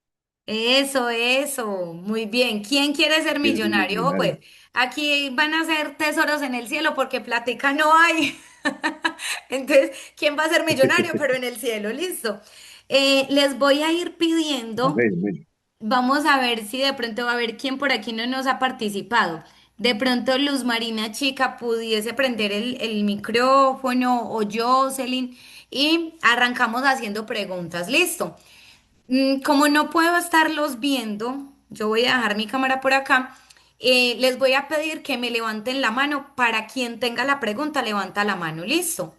Eso, muy bien. ¿Quién quiere ser ¿Quién es el millonario? Oh, pues millonario? aquí van a ser tesoros en el cielo porque plática no hay. Entonces, ¿quién va a ser millonario? Pero en el cielo, listo. Les voy a ir pidiendo. Bueno, bueno. Vamos a ver si de pronto va a haber quien por aquí no nos ha participado. De pronto Luz Marina Chica pudiese prender el micrófono o Jocelyn y arrancamos haciendo preguntas. Listo. Como no puedo estarlos viendo, yo voy a dejar mi cámara por acá. Les voy a pedir que me levanten la mano. Para quien tenga la pregunta, levanta la mano. Listo.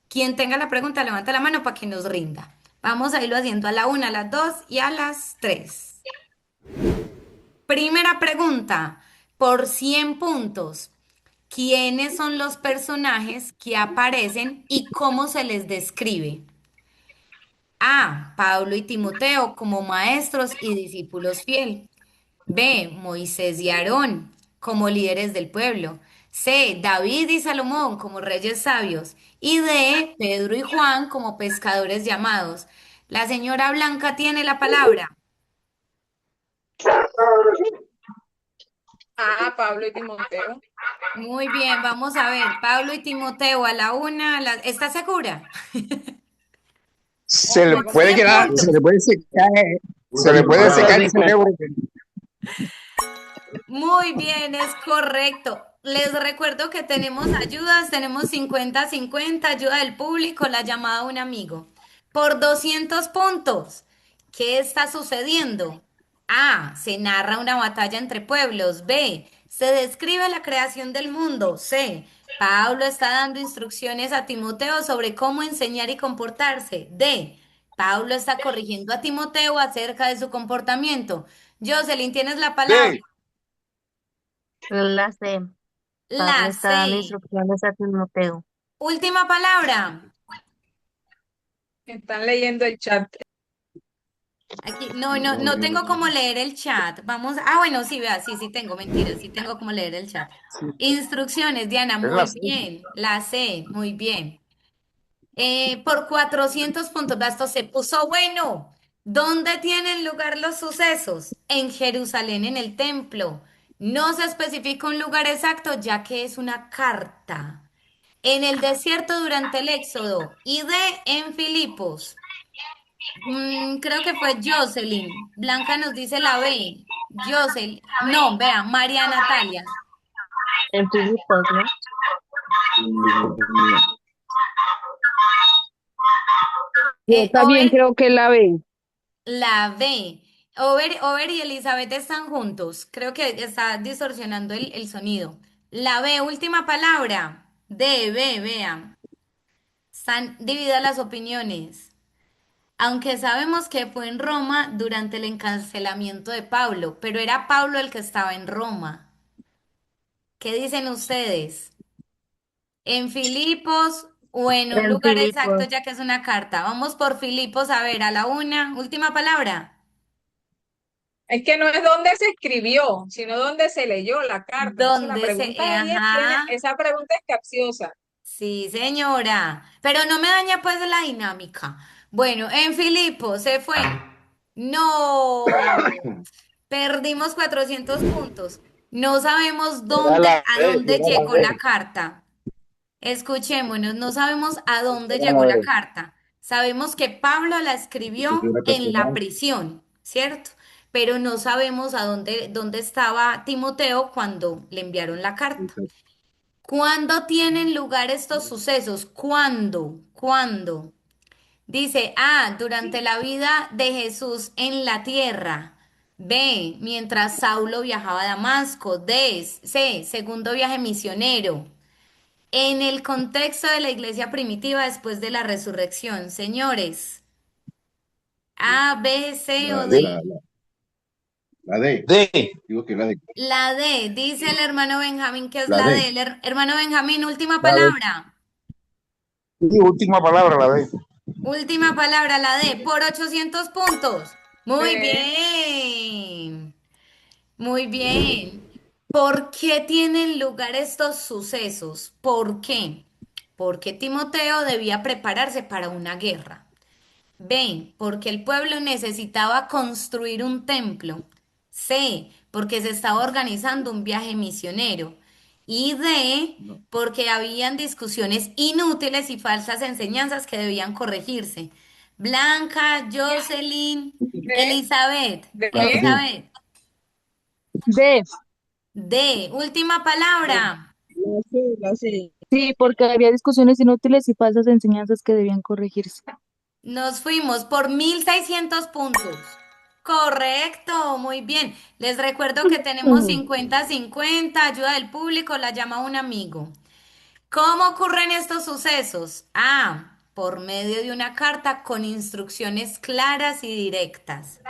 Quien tenga la pregunta, levanta la mano para que nos rinda. Vamos a irlo haciendo a la una, a las dos y a las tres. Primera pregunta, por 100 puntos. ¿Quiénes son los personajes que aparecen y cómo se les describe? A. Pablo y Timoteo como maestros y discípulos fiel. B. Moisés y Aarón como líderes del pueblo. C. David y Salomón como reyes sabios. Y D. Pedro y Juan como pescadores llamados. La señora Blanca tiene la palabra. Ah, Pablo y Timoteo. Muy bien, vamos a ver. Pablo y Timoteo a la una. ¿Estás segura? Se le Por puede 100 quedar, se le puntos. puede secar, se le puede secar el cerebro. Muy bien, es correcto. Les recuerdo que tenemos ayudas, tenemos 50-50, ayuda del público, la llamada de un amigo. Por 200 puntos, ¿qué está sucediendo? A. Se narra una batalla entre pueblos. B. Se describe la creación del mundo. C. Pablo está dando instrucciones a Timoteo sobre cómo enseñar y comportarse. D. Pablo está corrigiendo a Timoteo acerca de su comportamiento. Jocelyn, tienes la palabra. D. La C. Pablo La está dando C. instrucciones a Timoteo. Última palabra. Están leyendo el chat. Aquí, no, no, No, no yo no. tengo cómo leer el chat. Vamos, bueno, sí, vea, sí, sí tengo, mentira, sí tengo cómo leer el chat. Instrucciones, Diana, Es la muy C. bien. La C, muy bien. Por 400 puntos, vea, esto se puso bueno. ¿Dónde tienen lugar los sucesos? En Jerusalén, en el templo. No se especifica un lugar exacto, ya que es una carta. En el desierto durante el Éxodo y de en Filipos. Creo que fue Jocelyn. Blanca nos dice la B. Jocelyn. No, vea, María Natalia. En Filipos, ¿no? Está bien, Over, creo que la ve. la B. Over y Elizabeth están juntos. Creo que está distorsionando el sonido. La B, última palabra. D, B, vea. Están divididas las opiniones. Aunque sabemos que fue en Roma durante el encarcelamiento de Pablo, pero era Pablo el que estaba en Roma. ¿Qué dicen ustedes? ¿En Filipos o en un En lugar exacto, Filipos. ya que es una carta? Vamos por Filipos, a ver, a la una. Última palabra. Es que no es donde se escribió, sino donde se leyó la carta. Entonces la ¿Dónde se...? pregunta ahí Ajá. esa pregunta es capciosa. Sí, señora. Pero no me daña pues la dinámica. Bueno, en Filipos se fue. No. Perdimos 400 puntos. No sabemos era dónde, la a B, dónde era la llegó la B. carta. Escuchémonos, no sabemos a dónde Era llegó la la B. carta. Sabemos que Pablo la Yo soy escribió una en la personal. prisión, ¿cierto? pero no sabemos dónde estaba Timoteo cuando le enviaron la carta. ¿Cuándo tienen lugar estos sucesos? ¿Cuándo? ¿Cuándo? Dice, A, durante la vida de Jesús en la tierra. B, mientras Saulo viajaba a Damasco. D, C, segundo viaje misionero. En el contexto de la iglesia primitiva después de la resurrección. Señores, A, B, C La, o la, D. la, la D. D. Digo que la D. La D, dice el hermano Benjamín que es La la D. D. Hermano Benjamín, última La D. palabra. Y última palabra, la D. Última palabra, la D, por 800 puntos. Muy Sí. bien, muy bien. ¿Por qué tienen lugar estos sucesos? ¿Por qué? Porque Timoteo debía prepararse para una guerra. B, porque el pueblo necesitaba construir un templo. C, porque se estaba organizando un viaje misionero. Y D, No. porque habían discusiones inútiles y falsas enseñanzas que debían corregirse. Blanca, Jocelyn, D, Elizabeth, D, La D. Elizabeth. D. D, última palabra. La C. Sí, porque había discusiones inútiles y falsas enseñanzas que debían corregirse. Nos fuimos por 1600 puntos. Correcto, muy bien. Les recuerdo que tenemos 50-50, ayuda del público, la llama un amigo. ¿Cómo ocurren estos sucesos? A, por medio de una carta con instrucciones claras y directas.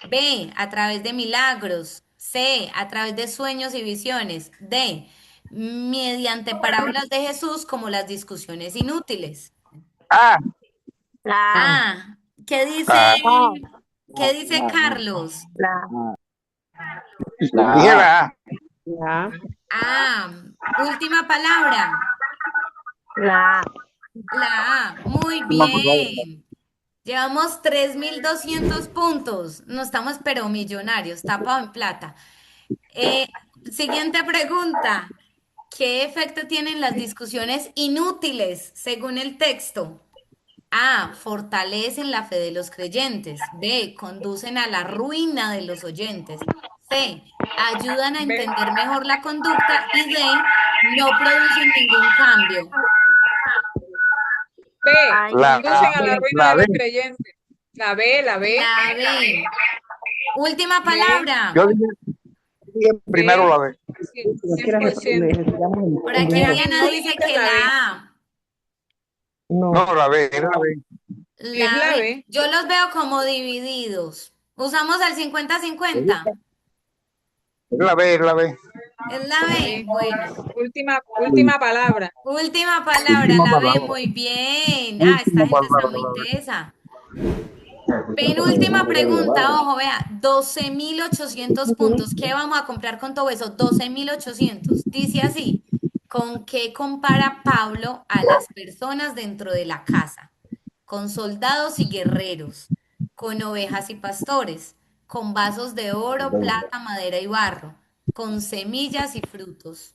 B, a través de milagros. C, a través de sueños y visiones. D, mediante parábolas de Jesús como las discusiones inútiles. A. La A. Ah, ¿qué dice, A. qué dice Carlos? La La Dije A. la A. Ya. Ah, última palabra. La A. La A, muy Última palabra. bien. Llevamos 3200 puntos. No estamos pero millonarios, tapado en plata. Eh, Siguiente pregunta. ¿Qué efecto tienen las discusiones inútiles según el texto? A, fortalecen la fe de los creyentes. B, conducen a la ruina de los oyentes. C, ayudan a B, entender mejor la conducta. Y D, no producen ningún cambio. B, Ay, La conducen a la ruina La de D. los creyentes. La B, la B, La B. Última B, palabra. Yo dije primero B, la D. 100%. Por aquí Diana Tú dice dijiste que la la B. A. No, la B, era la B. Es La la B. B. Yo los veo como divididos. Usamos el 50-50. Es la B, es la B. Es la La B. B. Bueno. Última palabra. Última palabra, Última la B. palabra. Muy bien. Ah, esta Última gente está palabra, muy la B. tesa. Penúltima pregunta, ojo, vea, 12.800 puntos. ¿Qué vamos a comprar con todo eso? 12.800. Dice así, ¿con qué compara Pablo a las personas dentro de la casa? Con soldados y guerreros, con ovejas y pastores, con vasos de oro, plata, madera y barro, con semillas y frutos.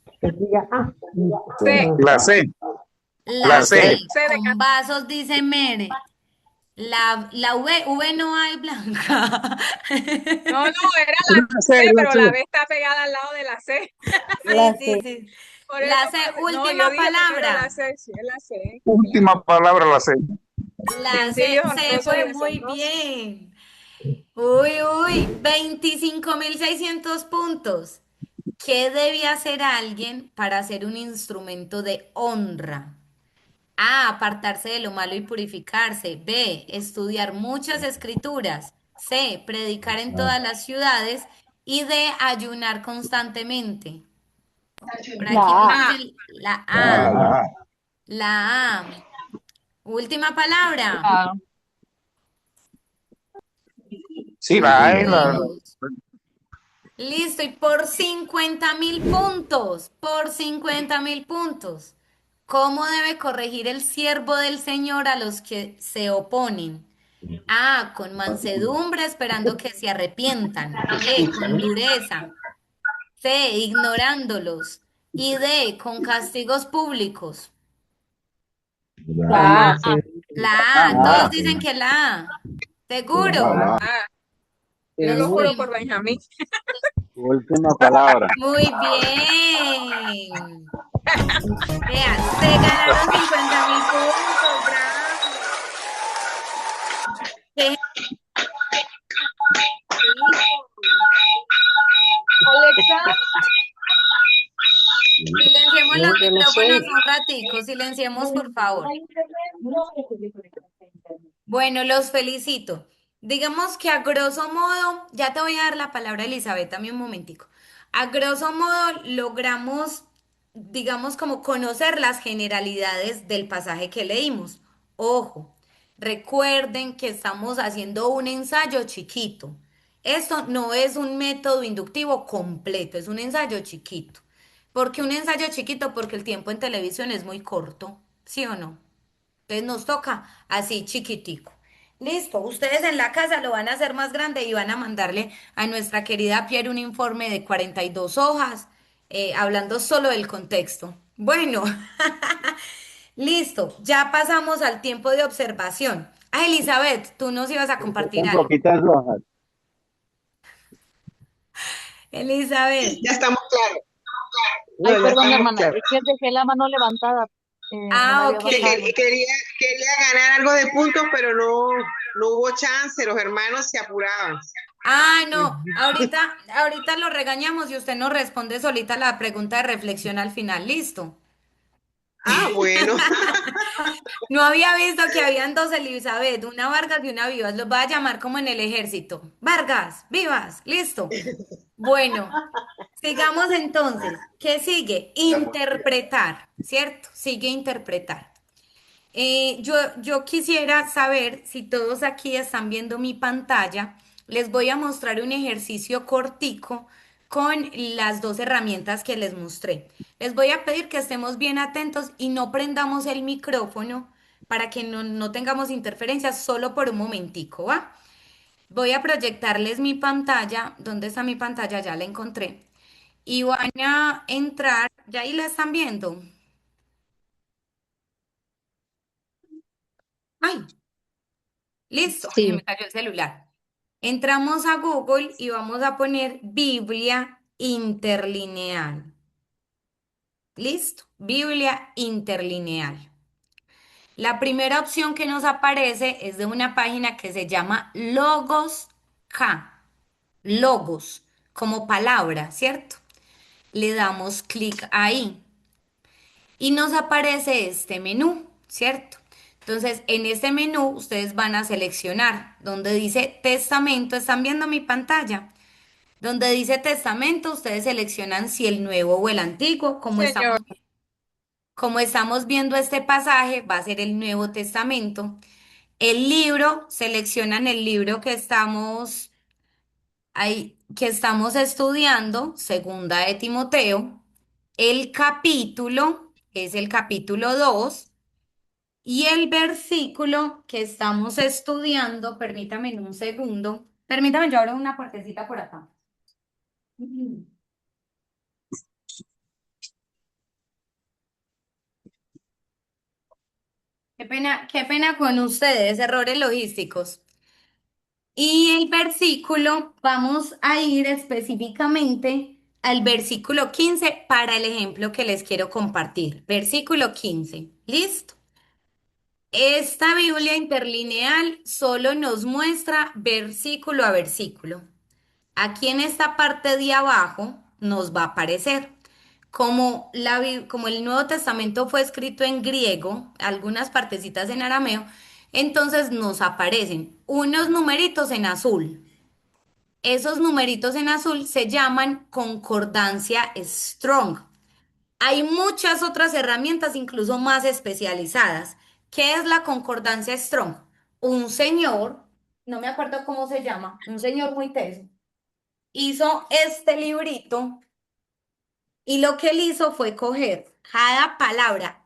C, La C. La La C, C. C de con vasos, dice Mere. La V no hay blanca. No, era la La C, C, la pero C. la B está pegada al lado de la C. Sí, sí, sí. Por eso, La C, no, yo última dije primero la palabra. C, sí, es la C. Última palabra, la C. La Sencillo, C se honroso y fue muy deshonroso. bien. Uy, uy, 25.600 puntos. ¿Qué debía hacer alguien para ser un instrumento de honra? A, apartarse de lo malo y purificarse. B, estudiar muchas escrituras. C, predicar en todas las ciudades. Y D, ayunar constantemente. Por aquí nos A, dicen la La A, A. la A. La A. Última palabra. Ah, Sí, la A Nos es fuimos. Listo, y por 50.000 puntos, por 50.000 puntos, ¿cómo debe corregir el siervo del Señor a los que se oponen? A, con mansedumbre, esperando que se arrepientan. B, con dureza. C, ignorándolos. Y D, con castigos públicos. la A. La A, la todos A. dicen que la A. La A, ¿Seguro? la A. A, Yo lo Los juro prim- por Benjamín. Última palabra. Muy bien. Vea, se ganaron 50.000 puntos. Bravo. Qué rico. Alexa, Silenciemos No, los yo no sé. micrófonos un ratico, silenciemos por favor. Bueno, los felicito. Digamos que a grosso modo, ya te voy a dar la palabra, Elizabeth, también un momentico. A grosso modo logramos, digamos, como conocer las generalidades del pasaje que leímos. Ojo, recuerden que estamos haciendo un ensayo chiquito. Esto no es un método inductivo completo, es un ensayo chiquito. ¿Por qué un ensayo chiquito? Porque el tiempo en televisión es muy corto, ¿sí o no? Entonces nos toca así chiquitico. Listo, ustedes en la casa lo van a hacer más grande y van a mandarle a nuestra querida Pierre un informe de 42 hojas, hablando solo del contexto. Bueno, listo, ya pasamos al tiempo de observación. Ah, Elizabeth, tú nos ibas a compartir En algo. poquitas hojas. Elizabeth. Ya estamos claros. ay, No, ya perdón, estamos hermana, claros. es que dejé la mano levantada, no la Ah, había ok. bajado. Quería ganar algo de puntos, pero no hubo chance. Los hermanos se apuraban. Ah, no, ahorita lo regañamos y usted nos responde solita la pregunta de reflexión al final. Listo. Ah, bueno. No había visto que habían dos Elizabeth, una Vargas y una Vivas. Los voy a llamar como en el ejército. Vargas, Vivas, listo. Bueno, sigamos entonces. ¿Qué sigue? Interpretar, ¿cierto? Sigue interpretar. Yo quisiera saber si todos aquí están viendo mi pantalla. Les voy a mostrar un ejercicio cortico con las dos herramientas que les mostré. Les voy a pedir que estemos bien atentos y no prendamos el micrófono para que no tengamos interferencias solo por un momentico, ¿va? Voy a proyectarles mi pantalla. ¿Dónde está mi pantalla? Ya la encontré. Y van a entrar, ya ahí la están viendo. Ay, listo, se me Sí, cayó el celular. Entramos a Google y vamos a poner Biblia interlineal. Listo, Biblia interlineal. La primera opción que nos aparece es de una página que se llama Logos K. Logos, como palabra, ¿cierto? Le damos clic ahí y nos aparece este menú, ¿cierto? Entonces, en este menú ustedes van a seleccionar donde dice Testamento, están viendo mi pantalla. Donde dice Testamento, ustedes seleccionan si el nuevo o el antiguo, Señor, como estamos viendo este pasaje, va a ser el Nuevo Testamento. El libro, seleccionan el libro que estamos estudiando, Segunda de Timoteo. El capítulo es el capítulo 2 y el versículo que estamos estudiando, permítame un segundo, permítame, yo abro una puertecita por acá. Qué pena con ustedes, errores logísticos. Y el versículo, vamos a ir específicamente al versículo 15 para el ejemplo que les quiero compartir. Versículo 15. ¿Listo? Esta Biblia interlineal solo nos muestra versículo a versículo. Aquí en esta parte de abajo nos va a aparecer. Como el Nuevo Testamento fue escrito en griego, algunas partecitas en arameo, entonces nos aparecen unos numeritos en azul. Esos numeritos en azul se llaman concordancia Strong. Hay muchas otras herramientas, incluso más especializadas. ¿Qué es la concordancia Strong? Un señor, no me acuerdo cómo se llama, un señor muy teso, hizo este librito y lo que él hizo fue coger cada palabra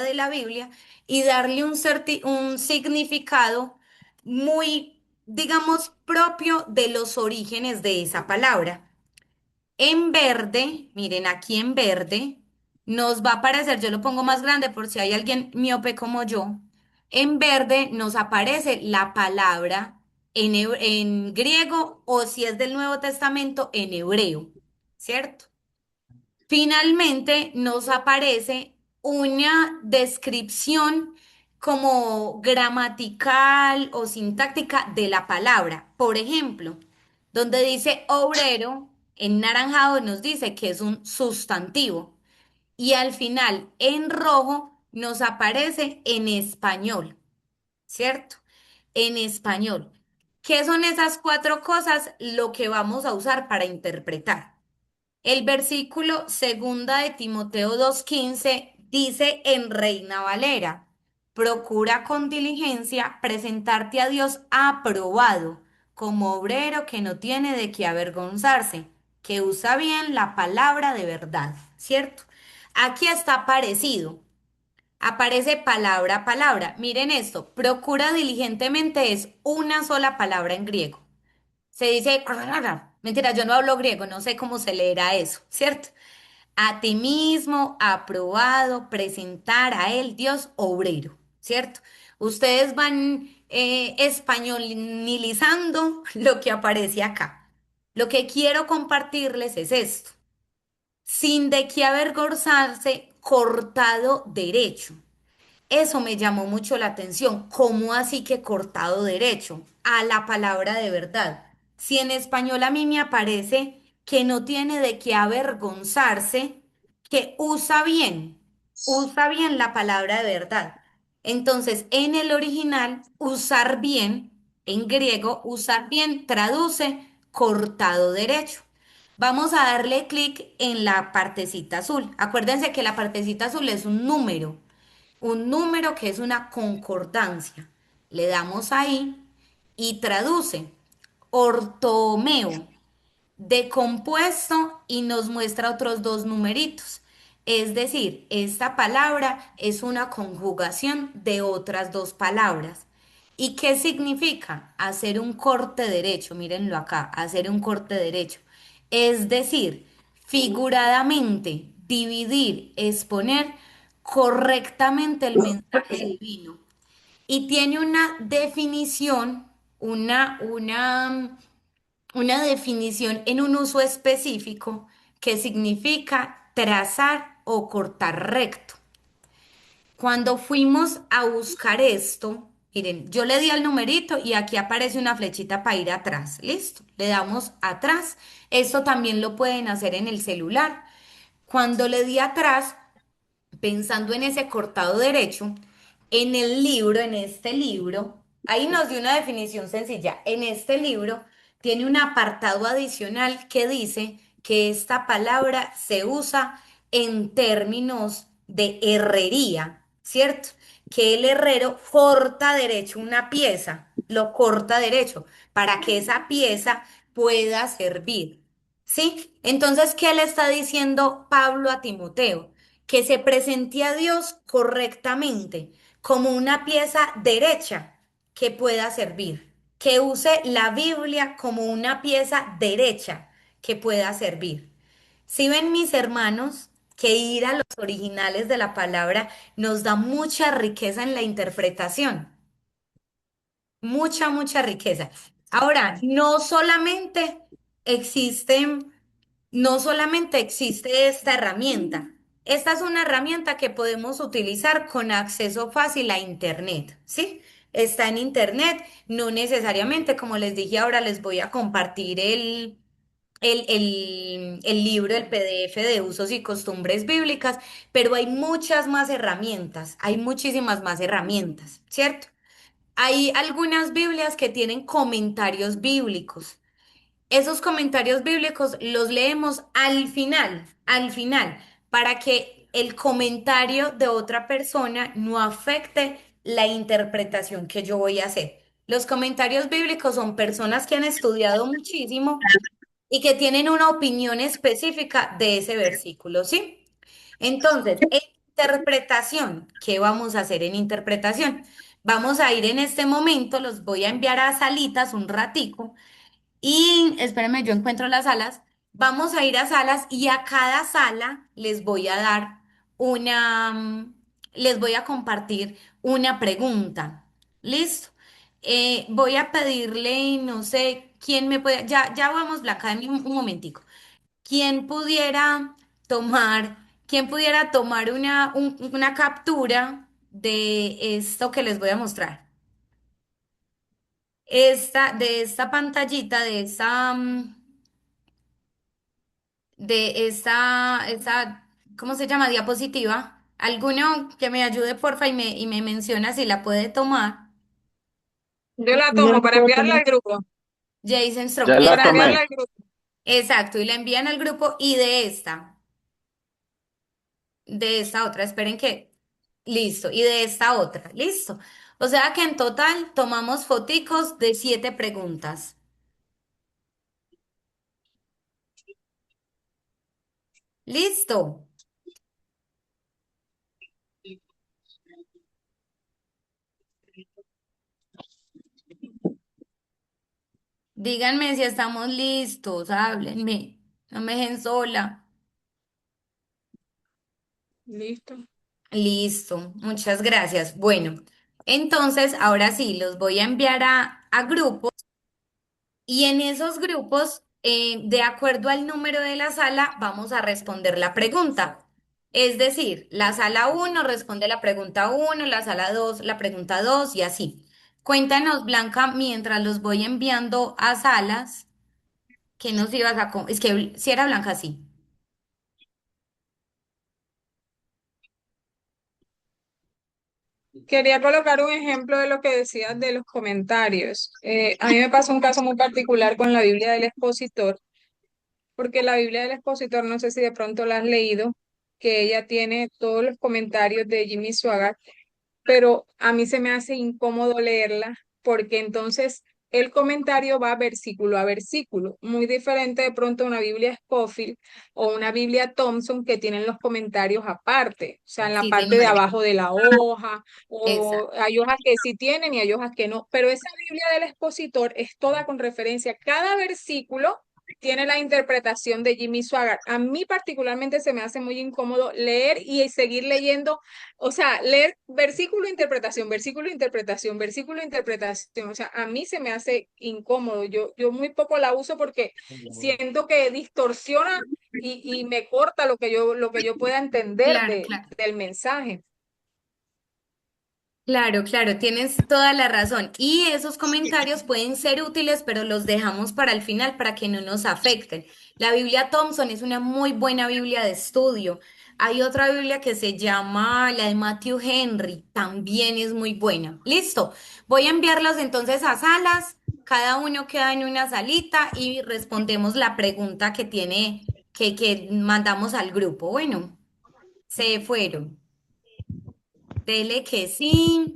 de la Biblia y darle un significado muy, digamos, propio de los orígenes de esa palabra. En verde, miren aquí en verde, nos va a aparecer, yo lo pongo más grande por si hay alguien miope como yo. En verde nos aparece la palabra en griego o si es del Nuevo Testamento en hebreo, ¿cierto? Finalmente nos aparece una descripción como gramatical o sintáctica de la palabra. Por ejemplo, donde dice obrero, en naranjado nos dice que es un sustantivo. Y al final, en rojo, nos aparece en español, ¿cierto? En español. ¿Qué son esas cuatro cosas? Lo que vamos a usar para interpretar. El versículo segunda de Timoteo 2:15 dice en Reina Valera, procura con diligencia presentarte a Dios aprobado, como obrero que no tiene de qué avergonzarse, que usa bien la palabra de verdad, ¿cierto? Aquí está parecido. Aparece palabra a palabra. Miren esto, procura diligentemente es una sola palabra en griego. Se dice, mentira, yo no hablo griego, no sé cómo se leerá eso, ¿cierto? A ti mismo, aprobado, presentar a él, Dios obrero, ¿cierto? Ustedes van españolizando lo que aparece acá. Lo que quiero compartirles es esto. Sin de qué avergonzarse, cortado derecho. Eso me llamó mucho la atención. ¿Cómo así que cortado derecho? A la palabra de verdad. Si en español a mí me aparece que no tiene de qué avergonzarse, que usa bien la palabra de verdad. Entonces, en el original, usar bien, en griego, usar bien traduce cortado derecho. Vamos a darle clic en la partecita azul. Acuérdense que la partecita azul es un número que es una concordancia. Le damos ahí y traduce ortomeo de compuesto y nos muestra otros dos numeritos. Es decir, esta palabra es una conjugación de otras dos palabras. ¿Y qué significa? Hacer un corte derecho, mírenlo acá, hacer un corte derecho. Es decir, figuradamente, dividir, exponer correctamente el mensaje divino. Y tiene una definición, una definición en un uso específico que significa trazar o cortar recto. Cuando fuimos a buscar esto, miren, yo le di al numerito y aquí aparece una flechita para ir atrás. Listo, le damos atrás. Esto también lo pueden hacer en el celular. Cuando le di atrás, pensando en ese cortado derecho, en el libro, en este libro, ahí nos dio una definición sencilla. En este libro tiene un apartado adicional que dice que esta palabra se usa en términos de herrería, ¿cierto? Que el herrero corta derecho una pieza, lo corta derecho para que esa pieza pueda servir. ¿Sí? Entonces, ¿qué le está diciendo Pablo a Timoteo? Que se presente a Dios correctamente, como una pieza derecha que pueda servir, que use la Biblia como una pieza derecha que pueda servir. Si ven mis hermanos, que ir a los originales de la palabra nos da mucha riqueza en la interpretación, mucha riqueza. Ahora, existen no solamente existe esta herramienta, esta es una herramienta que podemos utilizar con acceso fácil a Internet, ¿sí? Está en Internet, no necesariamente, como les dije ahora, les voy a compartir el libro, el PDF de usos y costumbres bíblicas, pero hay muchas más herramientas, hay muchísimas más herramientas, ¿cierto? Hay algunas Biblias que tienen comentarios bíblicos. Esos comentarios bíblicos los leemos al final, para que el comentario de otra persona no afecte la interpretación que yo voy a hacer. Los comentarios bíblicos son personas que han estudiado muchísimo y que tienen una opinión específica de ese versículo, ¿sí? Entonces, en interpretación, ¿qué vamos a hacer en interpretación? Vamos a ir en este momento, los voy a enviar a salitas un ratico y espérenme, yo encuentro las salas. Vamos a ir a salas y a cada sala les voy a dar les voy a compartir una pregunta. ¿Listo? Voy a pedirle, no sé, quién me puede, ya vamos, Blanca, dame un momentico. ¿Quién pudiera quién pudiera tomar una captura de esto que les voy a mostrar? De esta pantallita, de esta, ¿cómo se llama? Diapositiva. ¿Alguno que me ayude, porfa, y me menciona si la puede tomar? Yo la Yo tomo la para puedo enviarla tomar. al grupo, Jason Strong. Ya la para tomé. enviarla al grupo. Exacto, y la envían al grupo y de esta otra, esperen que, listo, y de esta otra, listo. O sea que en total tomamos foticos de 7 preguntas. Listo. Díganme si estamos listos, háblenme, no me dejen sola. Listo. Listo, muchas gracias. Bueno, entonces ahora sí, los voy a enviar a grupos. Y en esos grupos, de acuerdo al número de la sala, vamos a responder la pregunta. Es decir, la sala uno responde la pregunta uno, la sala 2 la pregunta 2 y así. Cuéntanos, Blanca, mientras los voy enviando a salas, que nos ibas a... Es que si era Blanca, sí. Quería colocar un ejemplo de lo que decías de los comentarios. A mí me pasó un caso muy particular con la Biblia del Expositor, porque la Biblia del Expositor, no sé si de pronto la has leído, que ella tiene todos los comentarios de Jimmy Swaggart, pero a mí se me hace incómodo leerla porque entonces el comentario va versículo a versículo, muy diferente de pronto a una Biblia Scofield o una Biblia Thompson que tienen los comentarios aparte, o sea, en la Sí, parte de señora. abajo de la hoja, o Exacto. hay hojas que sí tienen y hay hojas que no, pero esa Biblia del expositor es toda con referencia, cada versículo tiene la interpretación de Jimmy Swaggart. A mí particularmente se me hace muy incómodo leer y seguir leyendo, o sea, leer versículo, interpretación, versículo, interpretación, versículo, interpretación. O sea, a mí se me hace incómodo. Yo muy poco la uso porque siento que distorsiona y me corta lo que yo pueda entender Claro, claro. del mensaje. Claro, claro, tienes toda la razón. Y esos comentarios pueden ser útiles, pero los dejamos para el final para que no nos afecten. La Biblia Thompson es una muy buena Biblia de estudio. Hay otra Biblia que se llama la de Matthew Henry, también es muy buena. Listo, voy a enviarlos entonces a salas, cada uno queda en una salita y respondemos la pregunta que mandamos al grupo. Bueno, se fueron. Dele que sí.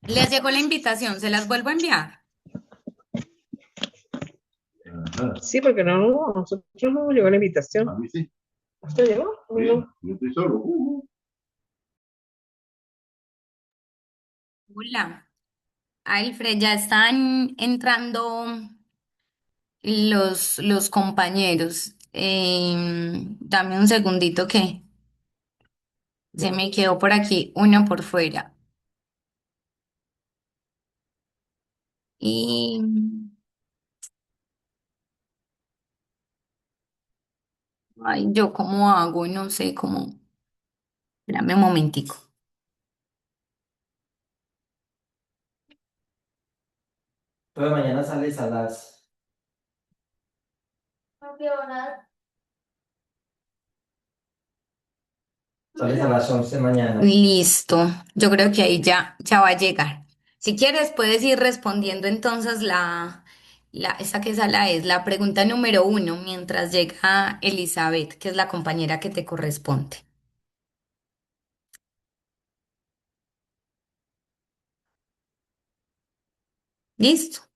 Les llegó la invitación, se las vuelvo a enviar. Sí, porque no, nosotros no nos llegó la invitación. A mí sí. ¿Usted llegó? Sí, No. yo estoy solo. Hola, Alfred, ya están entrando los compañeros. Dame un segundito que se me quedó por aquí uno por fuera. Y, ay, ¿yo cómo hago? No sé cómo. Dame un momentico. Pero mañana sales a sales a las 11 mañana. Listo, yo creo que ahí ya va a llegar. Si quieres, puedes ir respondiendo entonces Esa es la pregunta número uno, mientras llega Elizabeth, que es la compañera que te corresponde. ¿Listo?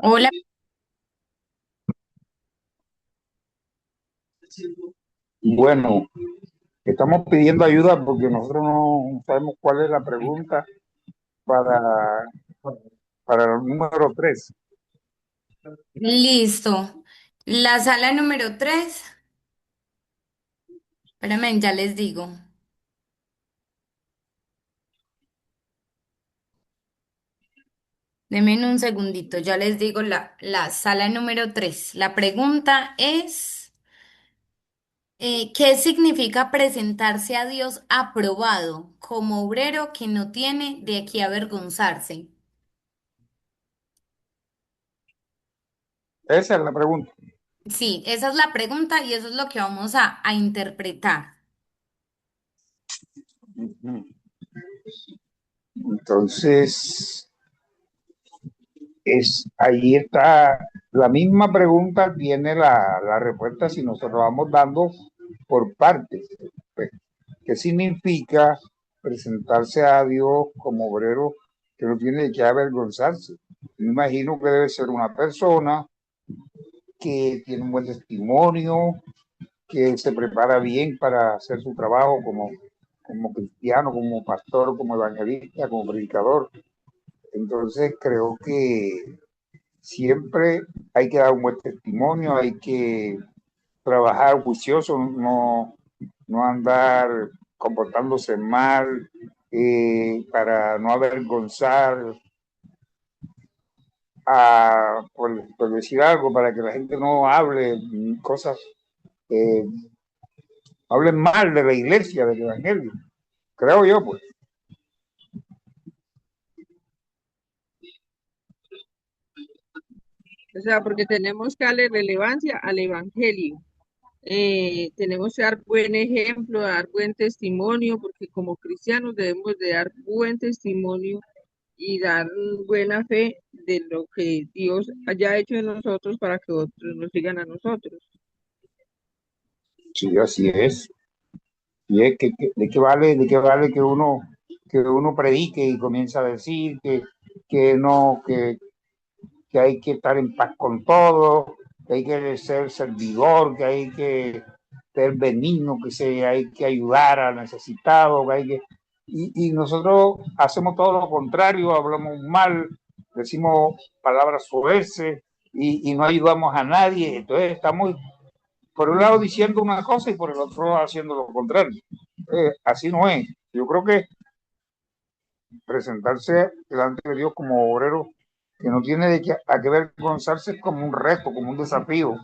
Hola. Bueno, estamos pidiendo ayuda porque nosotros no sabemos cuál es la pregunta para, para el número 3. Listo. La sala número 3. Espérame, ya les digo. Denme un segundito, ya les digo la sala número 3. La pregunta es, ¿qué significa presentarse a Dios aprobado como obrero que no tiene de qué avergonzarse? Esa es la pregunta. Sí, esa es la pregunta y eso es lo que vamos a interpretar. Ujú. Entonces, ahí está, la misma pregunta tiene la respuesta si nosotros vamos dando por partes. Pues, ¿qué significa presentarse a Dios como obrero que no tiene de qué avergonzarse? Me imagino que debe ser una persona que tiene un buen testimonio, que se prepara bien para hacer su trabajo como cristiano, como pastor, como evangelista, como predicador. Entonces creo que siempre hay que dar un buen testimonio, hay que trabajar juicioso, no andar comportándose mal para no avergonzar por decir algo, para que la gente no hable cosas eh, hablen mal de la iglesia, del evangelio. Creo yo, pues. O sea, porque tenemos que darle relevancia al evangelio. Tenemos que dar buen ejemplo, dar buen testimonio, porque como cristianos debemos de dar buen testimonio y dar buena fe de lo que Dios haya hecho en nosotros para que otros nos sigan a nosotros. Sí, así es. Y es de qué vale que uno predique y comience a decir que no, que hay que estar en paz con todo, que hay que ser servidor, que hay que ser benigno, hay que ayudar al necesitado, y nosotros hacemos todo lo contrario, hablamos mal, decimos palabras soeces y no ayudamos a nadie. Entonces estamos por un lado diciendo una cosa y por el otro haciendo lo contrario. Así no es. Yo creo que presentarse delante de Dios como obrero que no tiene a que avergonzarse como un reto, como un desafío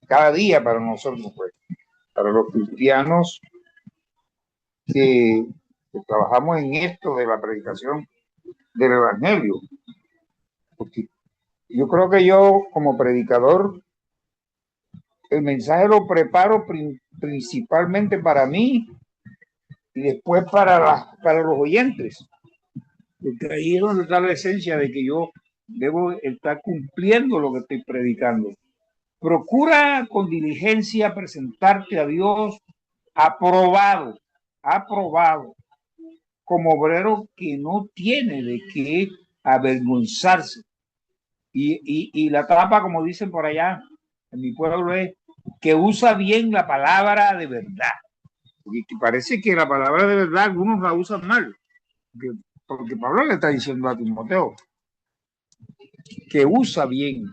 cada día para nosotros, pues, para los cristianos que trabajamos en esto de la predicación del evangelio. Porque yo creo que yo como predicador el mensaje lo preparo principalmente para mí y después para los oyentes. Porque ahí es donde está la esencia de que yo debo estar cumpliendo lo que estoy predicando. Procura con diligencia presentarte a Dios aprobado, aprobado, como obrero que no tiene de qué avergonzarse. Y la trampa, como dicen por allá en mi pueblo, es que usa bien la palabra de verdad. Porque parece que la palabra de verdad algunos la usan mal. Porque Pablo le está diciendo a Timoteo que usa bien.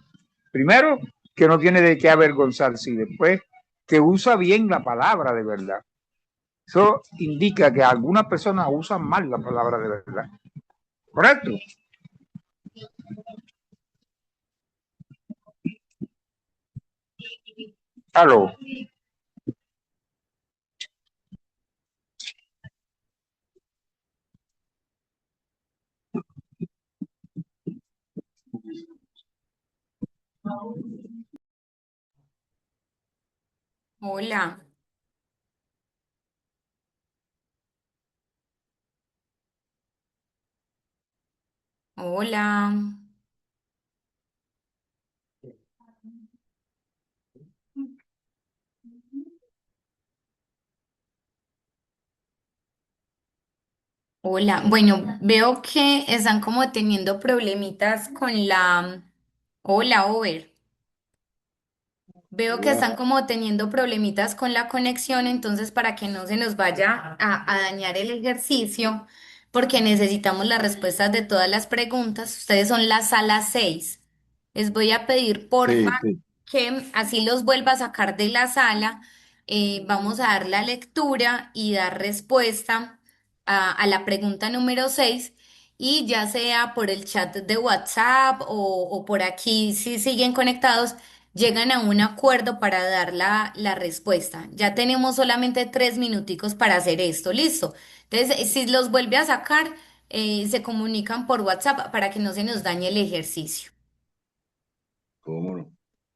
Primero, que no tiene de qué avergonzarse y después que usa bien la palabra de verdad. Eso indica que algunas personas usan mal la palabra de verdad. ¿Correcto? Aló. Hola, hola. Hola, bueno, veo que están como teniendo problemitas con la... Hola, Over. Veo que están como teniendo problemitas con la conexión, entonces para que no se nos vaya a dañar el ejercicio, porque necesitamos las respuestas de todas las preguntas. Ustedes son la sala 6. Les voy a pedir, porfa, Sí, sí. que así los vuelva a sacar de la sala. Vamos a dar la lectura y dar respuesta a la pregunta número 6. Y ya sea por el chat de WhatsApp o por aquí, si siguen conectados, llegan a un acuerdo para dar la respuesta. Ya tenemos solamente 3 minuticos para hacer esto, listo. Entonces, si los vuelve a sacar, se comunican por WhatsApp para que no se nos dañe el ejercicio. ¿Cómo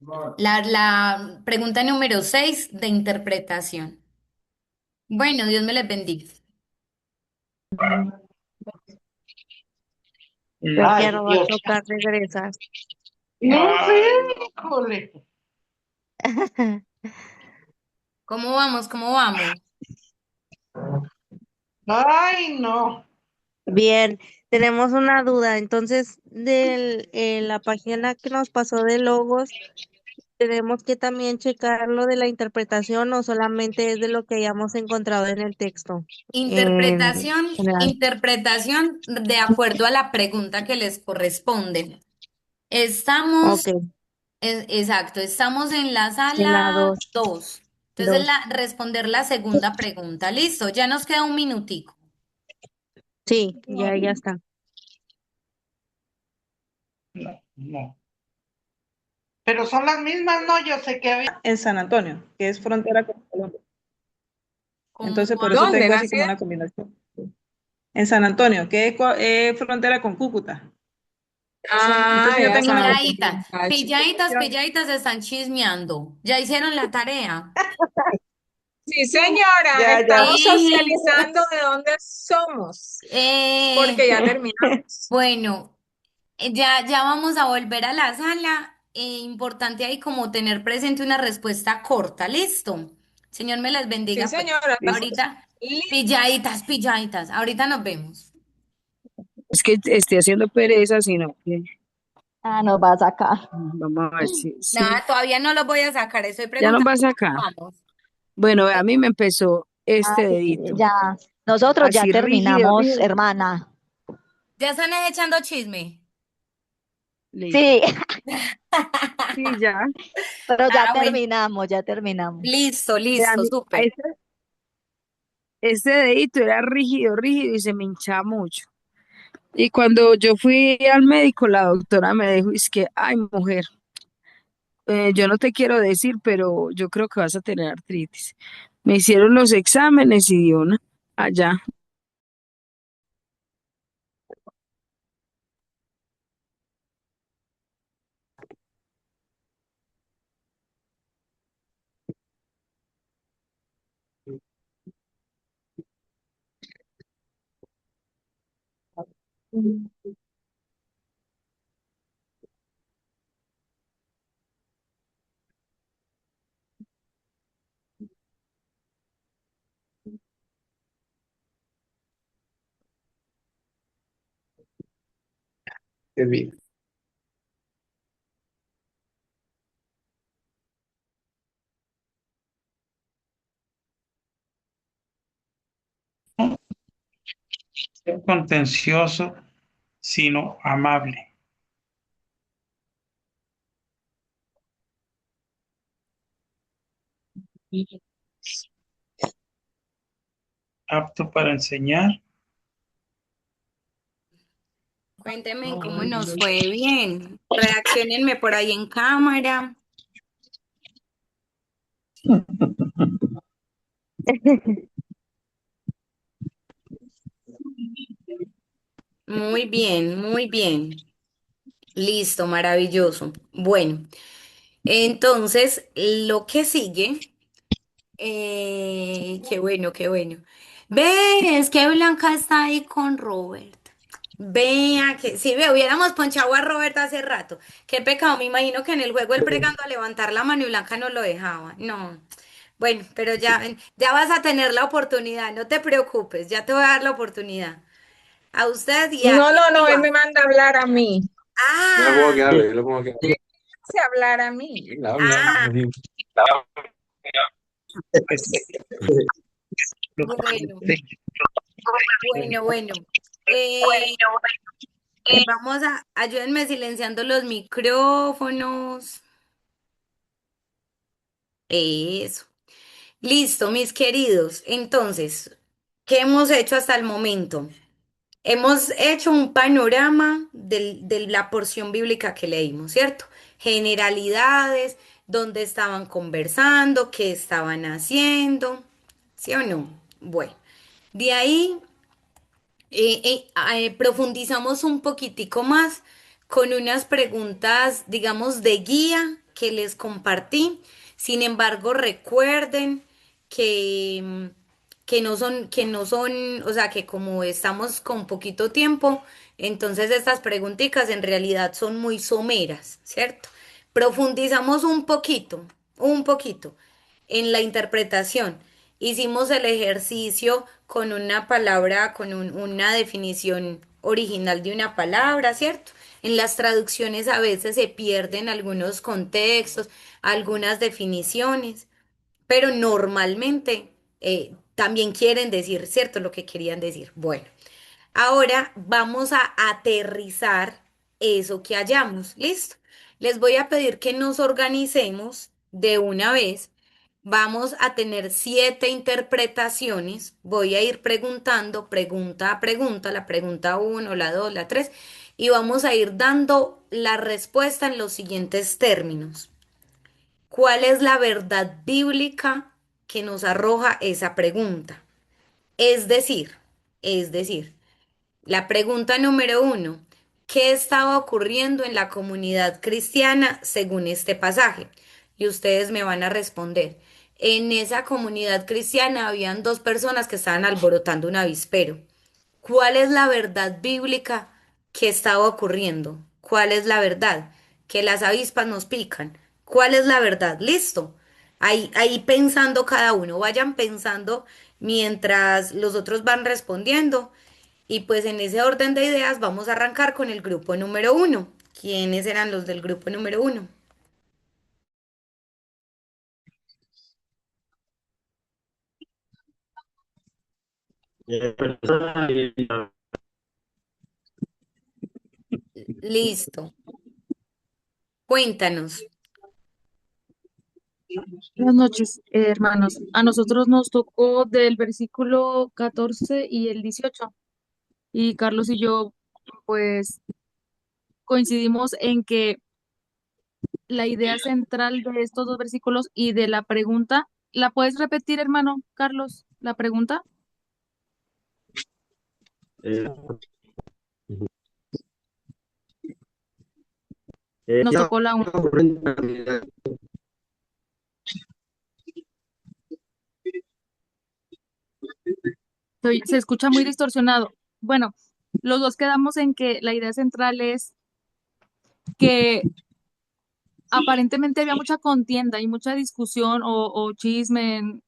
no? La pregunta número 6 de interpretación. Bueno, Dios me les bendiga. Creo que ya Ay, no va a Dios. tocar regresar. Miércoles. ¿Cómo vamos? ¿Cómo vamos? Ay, no. Bien, tenemos una duda. Entonces, la página que nos pasó de logos, ¿tenemos que también checar lo de la interpretación o solamente es de lo que hayamos encontrado en el texto en Interpretación, general? interpretación de acuerdo a la pregunta que les corresponde. Ok, Estamos, exacto, estamos en la en la sala 2, 2. Entonces, 2. responder la segunda pregunta. Listo, ya nos queda un minutico. Sí, ya está. No. Pero son las mismas, ¿no? Yo sé que había. En San Antonio, que es frontera con Colombia. Entonces, por eso ¿Dónde tengo así como nacida? una combinación. En San Antonio, que es frontera con Cúcuta. Ah, Entonces yo ya tengo una sabes. Pilladitas, pilladitas, pilladitas están chismeando. ¿Ya hicieron la tarea? Sí, señora, Ya, ya. estamos Sí. socializando de dónde somos, Eh, porque ya terminamos. bueno, ya vamos a volver a la sala. Importante ahí como tener presente una respuesta corta. ¿Listo? Señor me las Sí, bendiga, pues. señora, estamos Ahorita, listos. pilladitas, pilladitas. Ahorita nos vemos. Es que esté haciendo pereza, sino que Ah, nos va a sacar. vamos a ver si, Nada, todavía no los voy a sacar. Estoy ya nos preguntando va a cómo sacar. vamos. Bueno, a mí me empezó Ah, este sí, dedito, ya. Nosotros ya así rígido, terminamos, rígido. hermana. ¿Ya están echando chisme? Listo. Sí, Sí, ya. pero ya Ah, bueno. terminamos, ya terminamos. Listo, Vea, listo, a súper. este dedito era rígido, rígido y se me hinchaba mucho. Y cuando yo fui al médico, la doctora me dijo, es que, ay, mujer, yo no te quiero decir, pero yo creo que vas a tener artritis. Me hicieron los exámenes y dio una allá. Qué bien. Ser contencioso, sino amable. Apto para enseñar. Cuéntenme cómo nos fue bien. Reaccionenme por ahí en cámara. Muy bien, muy bien. Listo, maravilloso. Bueno, entonces lo que sigue, qué bueno, qué bueno. Ve, es que Blanca está ahí con Robert. Vea que si ve, hubiéramos ponchado a Robert hace rato. Qué pecado, me imagino que en el juego él pregando a levantar la mano y Blanca no lo dejaba. No. Bueno, pero ya vas a tener la oportunidad, no te preocupes, ya te voy a dar la oportunidad. A usted No, y a no, no, él Iván. me manda a hablar a mí. Yo le pongo Ah, que hable, yo le pongo que hable. Hace hablar a mí. Habla, ah, habla. bueno, bueno. Eh, ayúdenme silenciando los micrófonos. Eso. Listo, mis queridos. Entonces, ¿qué hemos hecho hasta el momento? Hemos hecho un panorama de la porción bíblica que leímos, ¿cierto? Generalidades, dónde estaban conversando, qué estaban haciendo, ¿sí o no? Bueno, de ahí profundizamos un poquitico más con unas preguntas, digamos, de guía que les compartí. Sin embargo, recuerden que, que no son, o sea, que como estamos con poquito tiempo, entonces estas preguntitas en realidad son muy someras, ¿cierto? Profundizamos un poquito en la interpretación. Hicimos el ejercicio con una palabra, con una definición original de una palabra, ¿cierto? En las traducciones a veces se pierden algunos contextos, algunas definiciones, pero normalmente también quieren decir, ¿cierto? Lo que querían decir. Bueno, ahora vamos a aterrizar eso que hallamos. ¿Listo? Les voy a pedir que nos organicemos de una vez. Vamos a tener 7 interpretaciones. Voy a ir preguntando pregunta a pregunta, la pregunta uno, la 2, la 3, y vamos a ir dando la respuesta en los siguientes términos. ¿Cuál es la verdad bíblica que nos arroja esa pregunta. Es decir, es decir, la pregunta número 1, ¿qué estaba ocurriendo en la comunidad cristiana según este pasaje? Y ustedes me van a responder. En esa comunidad cristiana habían dos personas que estaban alborotando un avispero. ¿Cuál es la verdad bíblica que estaba ocurriendo? ¿Cuál es la verdad? Que las avispas nos pican. ¿Cuál es la verdad? Listo. Ahí pensando cada uno, vayan pensando mientras los otros van respondiendo. Y pues en ese orden de ideas vamos a arrancar con el grupo número 1. ¿Quiénes eran los del grupo número 1? Listo. Cuéntanos. Buenas noches, hermanos. A nosotros nos tocó del versículo 14 y el 18. Y Carlos y yo, pues, coincidimos en que la idea central de estos dos versículos y de la pregunta, ¿la puedes repetir, hermano Carlos? ¿La pregunta? Nos tocó la 1. Se escucha muy distorsionado. Bueno, los dos quedamos en que la idea central es que aparentemente había mucha contienda y mucha discusión o chisme,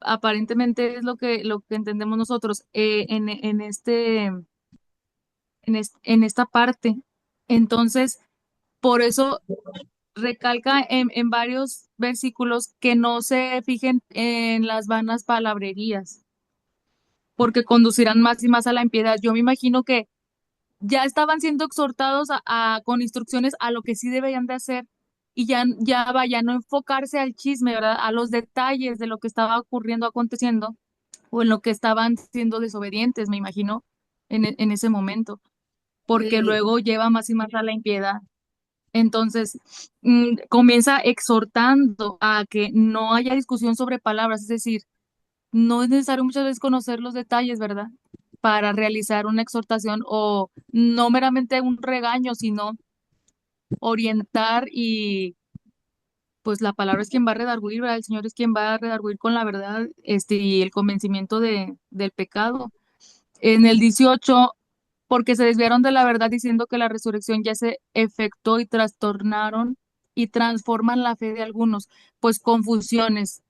aparentemente es lo que entendemos nosotros en esta parte. Entonces, por eso recalca en varios versículos que no se fijen en las vanas palabrerías, porque conducirán más y más a la impiedad. Yo me imagino que ya estaban siendo exhortados con instrucciones a lo que sí deberían de hacer y ya vaya, no enfocarse al chisme, ¿verdad? A los detalles de lo que estaba ocurriendo, aconteciendo, o en lo que estaban siendo desobedientes, me imagino, en ese momento, porque luego lleva más y más a la impiedad. Entonces, comienza exhortando a que no haya discusión sobre palabras, es decir, no es necesario muchas veces conocer los detalles, ¿verdad? Para realizar una exhortación o no meramente un regaño, sino orientar y pues la palabra es quien va a redarguir, ¿verdad? El Señor es quien va a redarguir con la verdad, y el convencimiento del pecado. En el 18, porque se desviaron de la verdad diciendo que la resurrección ya se efectuó y trastornaron y transforman la fe de algunos, pues confusiones.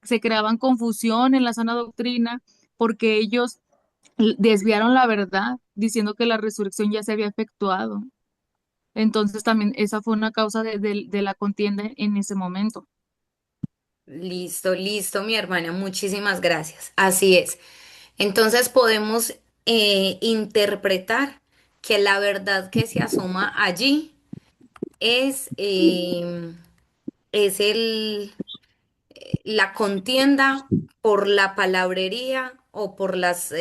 Se creaban confusión en la sana doctrina porque ellos desviaron la verdad diciendo que la resurrección ya se había efectuado. Entonces también esa fue una causa de la contienda en ese momento. Listo, listo, mi hermana, muchísimas gracias. Así es. Entonces podemos interpretar que la verdad que se asoma allí es, es la contienda por la palabrería o por las,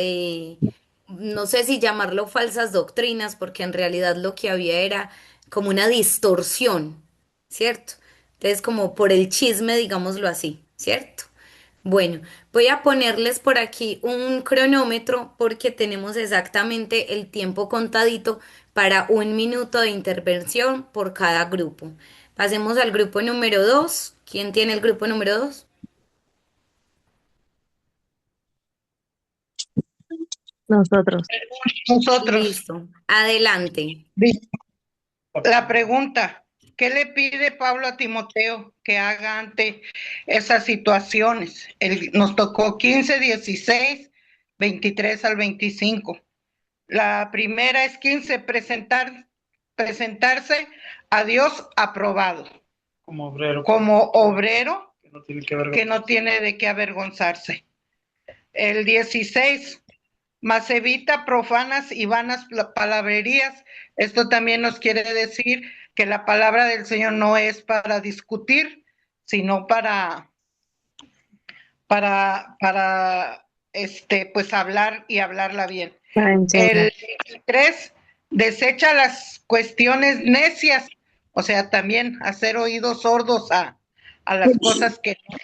no sé si llamarlo falsas doctrinas, porque en realidad lo que había era como una distorsión, ¿cierto? Entonces, como por el chisme, digámoslo así, ¿cierto? Bueno, voy a ponerles por aquí un cronómetro porque tenemos exactamente el tiempo contadito para 1 minuto de intervención por cada grupo. Pasemos al grupo número 2. ¿Quién tiene el grupo número 2? Nosotros. Nosotros. Listo. Adelante. La pregunta, ¿qué le pide Pablo a Timoteo que haga ante esas situaciones? Nos tocó 15, 16, 23 al 25. La primera es 15, presentarse a Dios aprobado. Como obrero. Como obrero Que no tiene que no tiene de qué avergonzarse. El 16, mas evita profanas y vanas palabrerías. Esto también nos quiere decir que la palabra del Señor no es para discutir, sino para pues hablar y hablarla bien. El 3, desecha las cuestiones necias, o sea, también hacer oídos sordos a las cosas que no.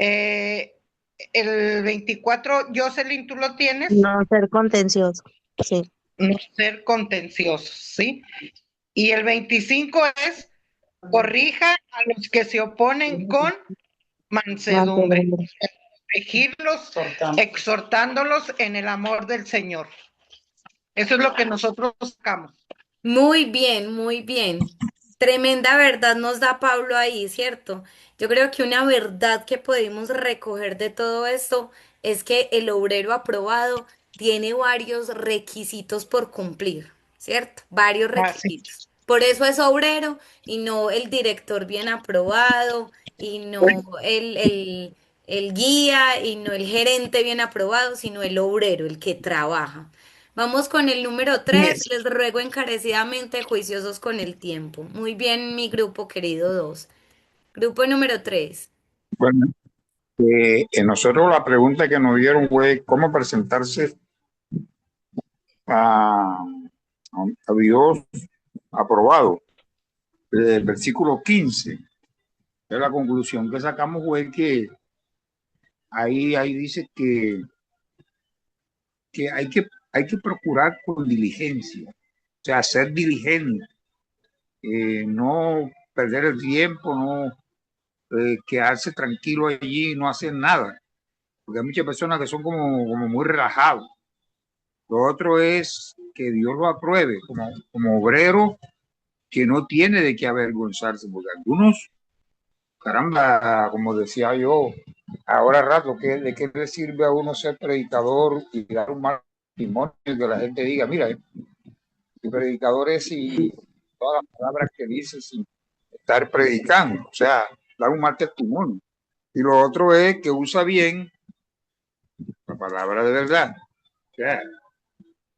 El 24, Jocelyn, ¿tú lo tienes? No ser contencioso. Sí. No ser contencioso, ¿sí? Y el 25 es corrija a los que se oponen con mansedumbre, corregirlos, exhortándolos en el amor del Señor. Eso es lo que nosotros buscamos. Muy bien, muy bien. Tremenda verdad nos da Pablo ahí, ¿cierto? Yo creo que una verdad que podemos recoger de todo esto es que el obrero aprobado tiene varios requisitos por cumplir, ¿cierto? Varios requisitos. Por eso es obrero y no el director bien aprobado y no el guía y no el gerente bien aprobado, sino el obrero, el que trabaja. Vamos con el número 3. Les ruego encarecidamente juiciosos con el tiempo. Muy bien, mi grupo querido 2. Grupo número 3. Bueno, nosotros la pregunta que nos dieron fue cómo presentarse a, a Dios aprobado. El versículo 15, de la conclusión que sacamos fue que ahí dice que hay que procurar con diligencia, o sea, ser diligente, no perder el tiempo, no quedarse tranquilo allí y no hacer nada, porque hay muchas personas que son como muy relajados. Lo otro es que Dios lo apruebe como obrero que no tiene de qué avergonzarse, porque algunos, caramba, como decía yo, ahora rato, ¿de qué le sirve a uno ser predicador y dar un mal testimonio y que la gente diga, mira, el predicador es y todas las palabras que dice sin estar predicando, o sea, dar un mal testimonio? Y lo otro es que usa bien la palabra de verdad. O sea,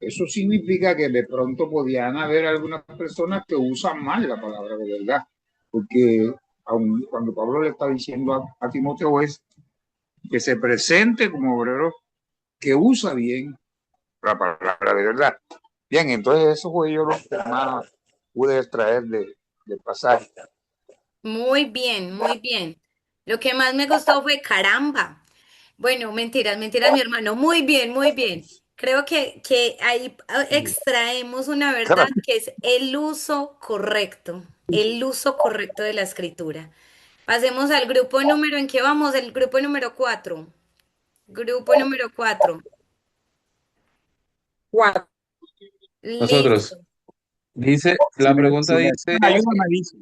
eso significa que de pronto podían haber algunas personas que usan mal la palabra de verdad, porque cuando Pablo le está diciendo a Timoteo es que se presente como obrero que usa bien la palabra de verdad. Bien, entonces eso fue yo lo que más pude extraer del pasaje. Muy bien, muy bien. Lo que más me gustó fue caramba. Bueno, mentiras, mentiras, mi hermano. Muy bien, muy bien. Creo que ahí extraemos una verdad que es el uso correcto de la escritura. Pasemos al grupo número en que vamos, el grupo número 4. Grupo número 4. 4. Nosotros. Listo. Dice, la pregunta dice, dice,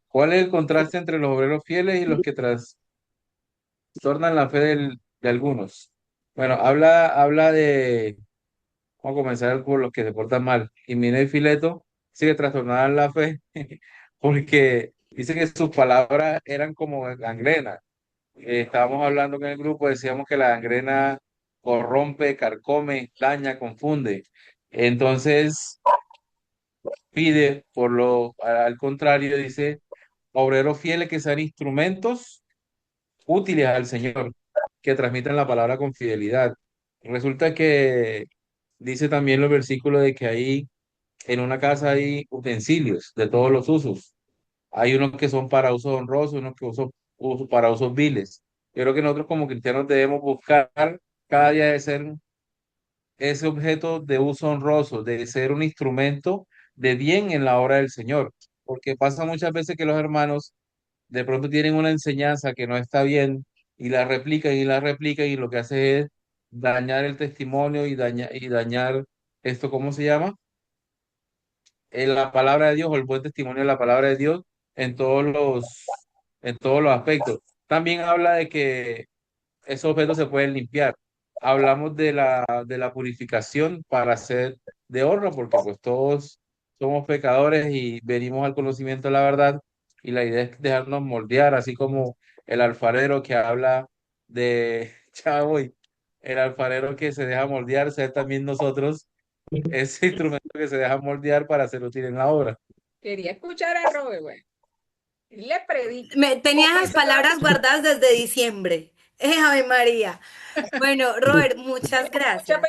¿cuál es el contraste entre los obreros fieles y los que trastornan la fe de algunos? Bueno, habla de, vamos a comenzar por los que se portan mal. Y Mina y Fileto sigue trastornaban la fe porque dice que sus palabras eran como gangrena. Estábamos hablando con el grupo, decíamos que la gangrena corrompe, carcome, daña, confunde. Entonces pide, al contrario, dice, obreros fieles que sean instrumentos útiles al Señor, que transmitan la palabra con fidelidad. Resulta que dice también los versículos de que ahí en una casa hay utensilios de todos los usos. Hay unos que son para usos honrosos, unos que para usos viles. Yo creo que nosotros como cristianos debemos buscar cada día de ser ese objeto de uso honroso, de ser un instrumento de bien en la obra del Señor. Porque pasa muchas veces que los hermanos de pronto tienen una enseñanza que no está bien y la replican y lo que hace es dañar el testimonio y dañar esto, ¿cómo se llama? En la palabra de Dios o el buen testimonio de la palabra de Dios en en todos los aspectos. También habla de que esos objetos se pueden limpiar. Hablamos de la purificación para ser de honra, porque pues todos somos pecadores y venimos al conocimiento de la verdad y la idea es dejarnos moldear, así como el alfarero que habla de, ya voy, el alfarero que se deja moldear, ser también nosotros ese instrumento que se deja moldear para ser útil en la obra. Quería escuchar a Robert, güey. Le predico. Tenía esas palabras guardadas desde diciembre. Ave María. Bueno, Robert, muchas gracias.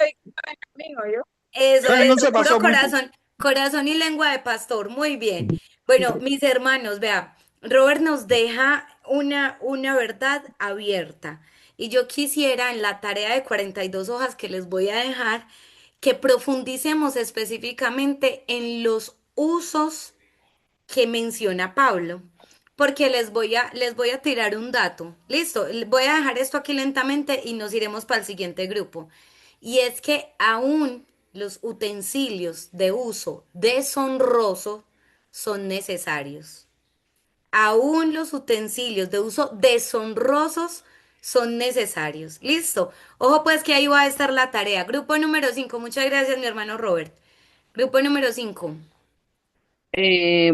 Eso, no se puro pasó mucho. corazón, corazón y lengua de pastor. Muy bien. Bueno, mis hermanos, vea, Robert nos deja una verdad abierta. Y yo quisiera en la tarea de 42 hojas que les voy a dejar, que profundicemos específicamente en los usos que menciona Pablo. Porque les voy a tirar un dato. Listo, voy a dejar esto aquí lentamente y nos iremos para el siguiente grupo. Y es que aún los utensilios de uso deshonroso son necesarios. Aún los utensilios de uso deshonrosos son necesarios. Listo. Ojo pues que ahí va a estar la tarea. Grupo número 5. Muchas gracias, mi hermano Robert. Grupo número 5.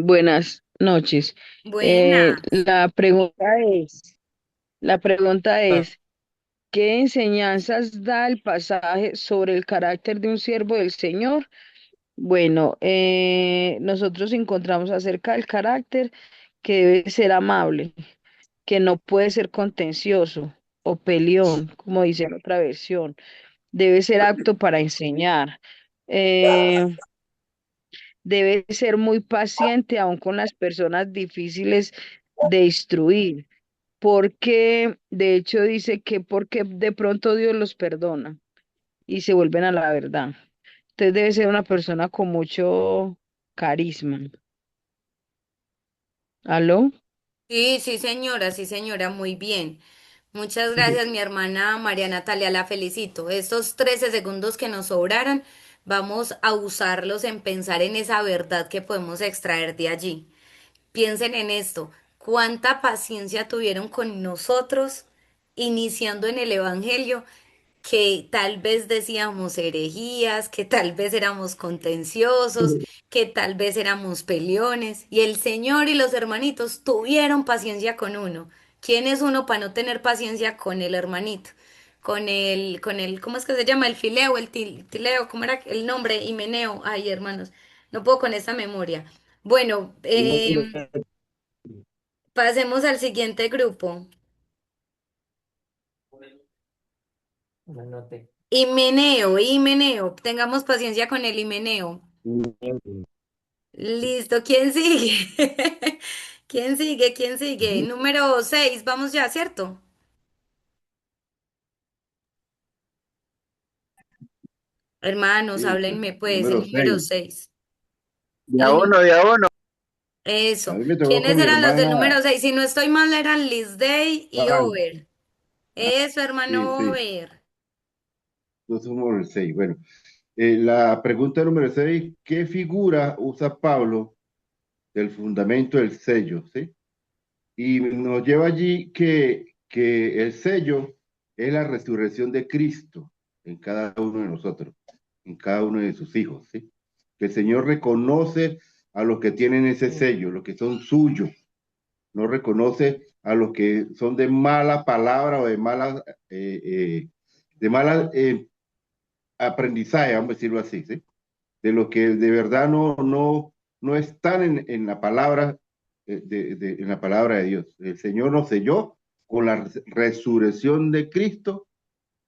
Buenas noches. Buena. La pregunta es, ¿qué enseñanzas da el pasaje sobre el carácter de un siervo del Señor? Bueno, nosotros encontramos acerca del carácter que debe ser amable, que no puede ser contencioso o peleón, como dice en otra versión. Debe ser apto para enseñar. Eh, Debe ser muy paciente aún con las personas difíciles de instruir, porque de hecho dice que porque de pronto Dios los perdona y se vuelven a la verdad. Entonces debe ser una persona con mucho carisma. ¿Aló? Sí, señora, muy bien. Muchas gracias, mi hermana María Natalia, la felicito. Estos 13 segundos que nos sobraron, vamos a usarlos en pensar en esa verdad que podemos extraer de allí. Piensen en esto, cuánta paciencia tuvieron con nosotros iniciando en el Evangelio, que tal vez decíamos herejías, que tal vez éramos contenciosos, que tal vez éramos peleones, y el Señor y los hermanitos tuvieron paciencia con uno. ¿Quién es uno para no tener paciencia con el hermanito? ¿Cómo es que se llama? El fileo, tileo, ¿cómo era el nombre? Himeneo. Ay, hermanos, no puedo con esa memoria. Bueno, pasemos al siguiente grupo. No noté. Himeneo. Tengamos paciencia con el himeneo. Listo, ¿quién sigue? ¿Quién sigue? ¿Quién sigue? Número 6, vamos ya, ¿cierto? Hermanos, Sí, háblenme pues, el número número 6. 6. De a uno, de a uno. A Eso. mí me tocó ¿Quiénes con mi eran los del hermana número 6? Si no estoy mal, eran Liz Day y Val. Over. Ah, Eso, sí, hermano sí. Over. Entonces, número el 6. Bueno, la pregunta número 6, ¿qué figura usa Pablo del fundamento del sello? ¿Sí? Y nos lleva allí que el sello es la resurrección de Cristo en cada uno de nosotros, en cada uno de sus hijos, ¿sí? Que el Señor reconoce a los que tienen ese sello, los que son suyos, no reconoce a los que son de mala palabra o de mala aprendizaje, vamos a decirlo así, ¿sí? De los que de verdad no están en la palabra en la palabra de Dios. El Señor nos selló con la resurrección de Cristo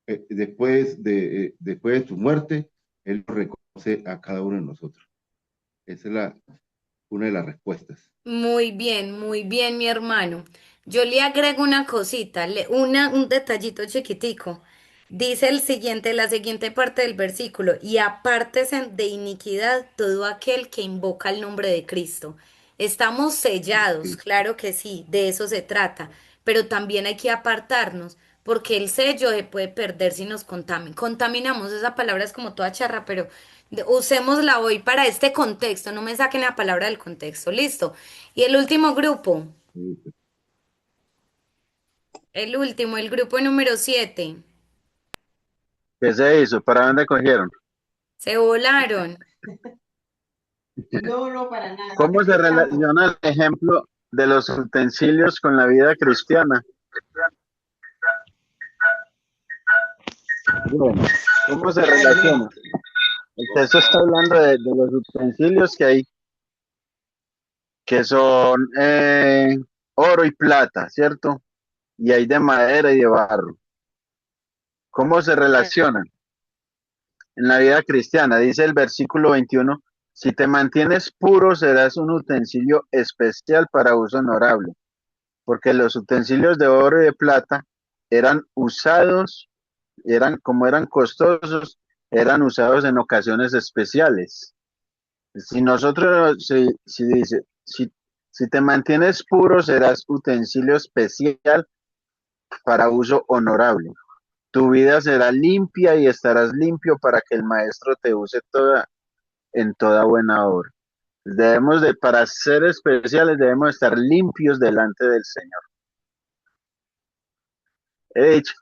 después de su muerte. Él nos reconoce a cada uno de nosotros. Esa es una de las respuestas. Muy bien, mi hermano. Yo le agrego una cosita, un detallito chiquitico. Dice la siguiente parte del versículo, y apártese de iniquidad todo aquel que invoca el nombre de Cristo. Estamos sellados, Sí. claro que sí, de eso se trata, pero también hay que apartarnos, porque el sello se puede perder si nos contaminamos. Esa palabra es como toda charra, pero usémosla hoy para este contexto, no me saquen la palabra del contexto, listo. Y el último grupo, el grupo número 7, ¿Qué se hizo? ¿Para dónde cogieron? se volaron. No, para nada. ¿Cómo se relaciona el ejemplo de los utensilios con la vida cristiana? Bueno, ¿cómo se relaciona? El texto está hablando de los utensilios que hay, que son oro y plata, ¿cierto? Y hay de madera y de barro. ¿Cómo se relacionan en la vida cristiana? Dice el versículo 21, Si te mantienes puro, serás un utensilio especial para uso honorable, porque los utensilios de oro y de plata eran usados, eran costosos, eran usados en ocasiones especiales. Si nosotros, si dice, si te mantienes puro, serás utensilio especial para uso honorable. Tu vida será limpia y estarás limpio para que el maestro te use en toda buena obra. Para ser especiales, debemos estar limpios delante del Señor. He dicho,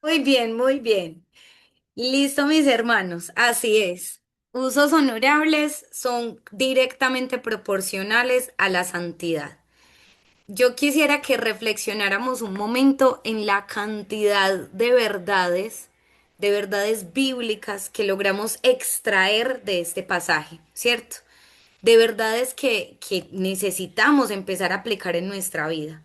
Muy bien, muy bien. Listo, mis hermanos, así es. Usos honorables son directamente proporcionales a la santidad. Yo quisiera que reflexionáramos un momento en la cantidad de verdades bíblicas que logramos extraer de este pasaje, ¿cierto? De verdades que necesitamos empezar a aplicar en nuestra vida,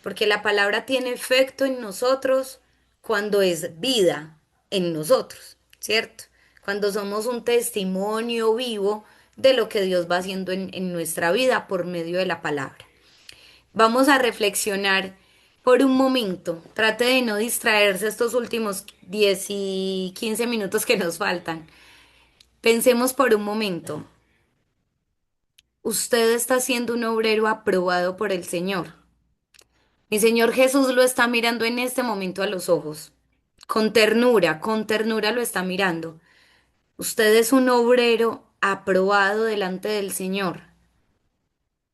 porque la palabra tiene efecto en nosotros cuando es vida en nosotros, ¿cierto? Cuando somos un testimonio vivo de lo que Dios va haciendo en nuestra vida por medio de la palabra. Vamos a reflexionar por un momento. Trate de no distraerse estos últimos 10 y 15 minutos que nos faltan. Pensemos por un momento. Usted está siendo un obrero aprobado por el Señor. Mi Señor Jesús lo está mirando en este momento a los ojos. Con ternura lo está mirando. Usted es un obrero aprobado delante del Señor.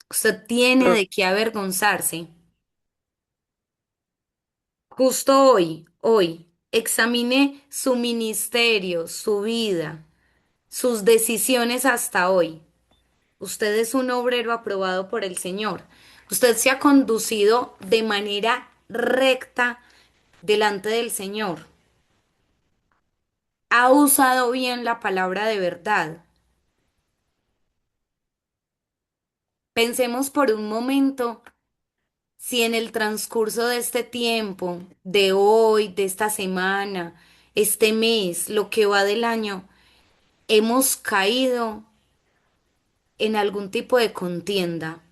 Usted tiene de qué avergonzarse. Justo hoy, examine su ministerio, su vida, sus decisiones hasta hoy. Usted es un obrero aprobado por el Señor. Usted se ha conducido de manera recta delante del Señor. Ha usado bien la palabra de verdad. Pensemos por un momento si en el transcurso de este tiempo, de hoy, de esta semana, este mes, lo que va del año, hemos caído en algún tipo de contienda,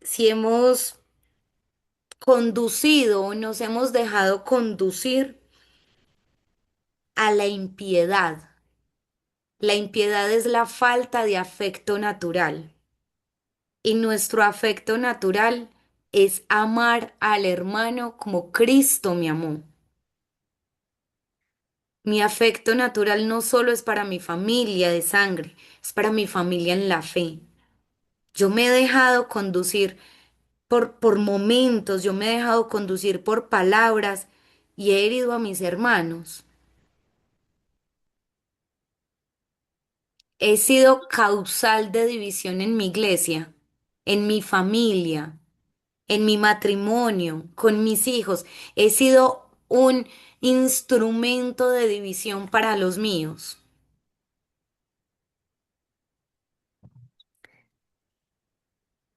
si hemos conducido o nos hemos dejado conducir a la impiedad. La impiedad es la falta de afecto natural. Y nuestro afecto natural es amar al hermano como Cristo me amó. Mi afecto natural no solo es para mi familia de sangre, es para mi familia en la fe. Yo me he dejado conducir por momentos, yo me he dejado conducir por palabras y he herido a mis hermanos. He sido causal de división en mi iglesia, en mi familia, en mi matrimonio, con mis hijos. He sido un instrumento de división para los míos.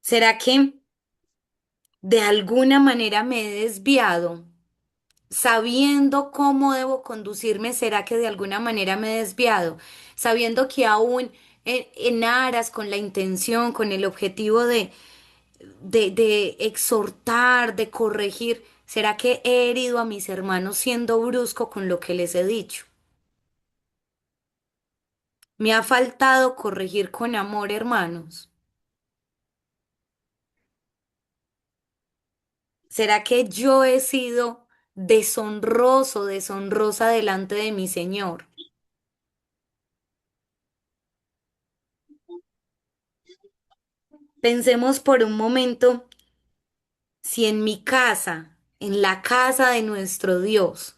¿Será que de alguna manera me he desviado? Sabiendo cómo debo conducirme, ¿será que de alguna manera me he desviado? Sabiendo que aún en aras, con la intención, con el objetivo de exhortar, de corregir, ¿será que he herido a mis hermanos siendo brusco con lo que les he dicho? Me ha faltado corregir con amor, hermanos. ¿Será que yo he sido deshonroso, deshonrosa delante de mi Señor? Pensemos por un momento si en mi casa, en la casa de nuestro Dios,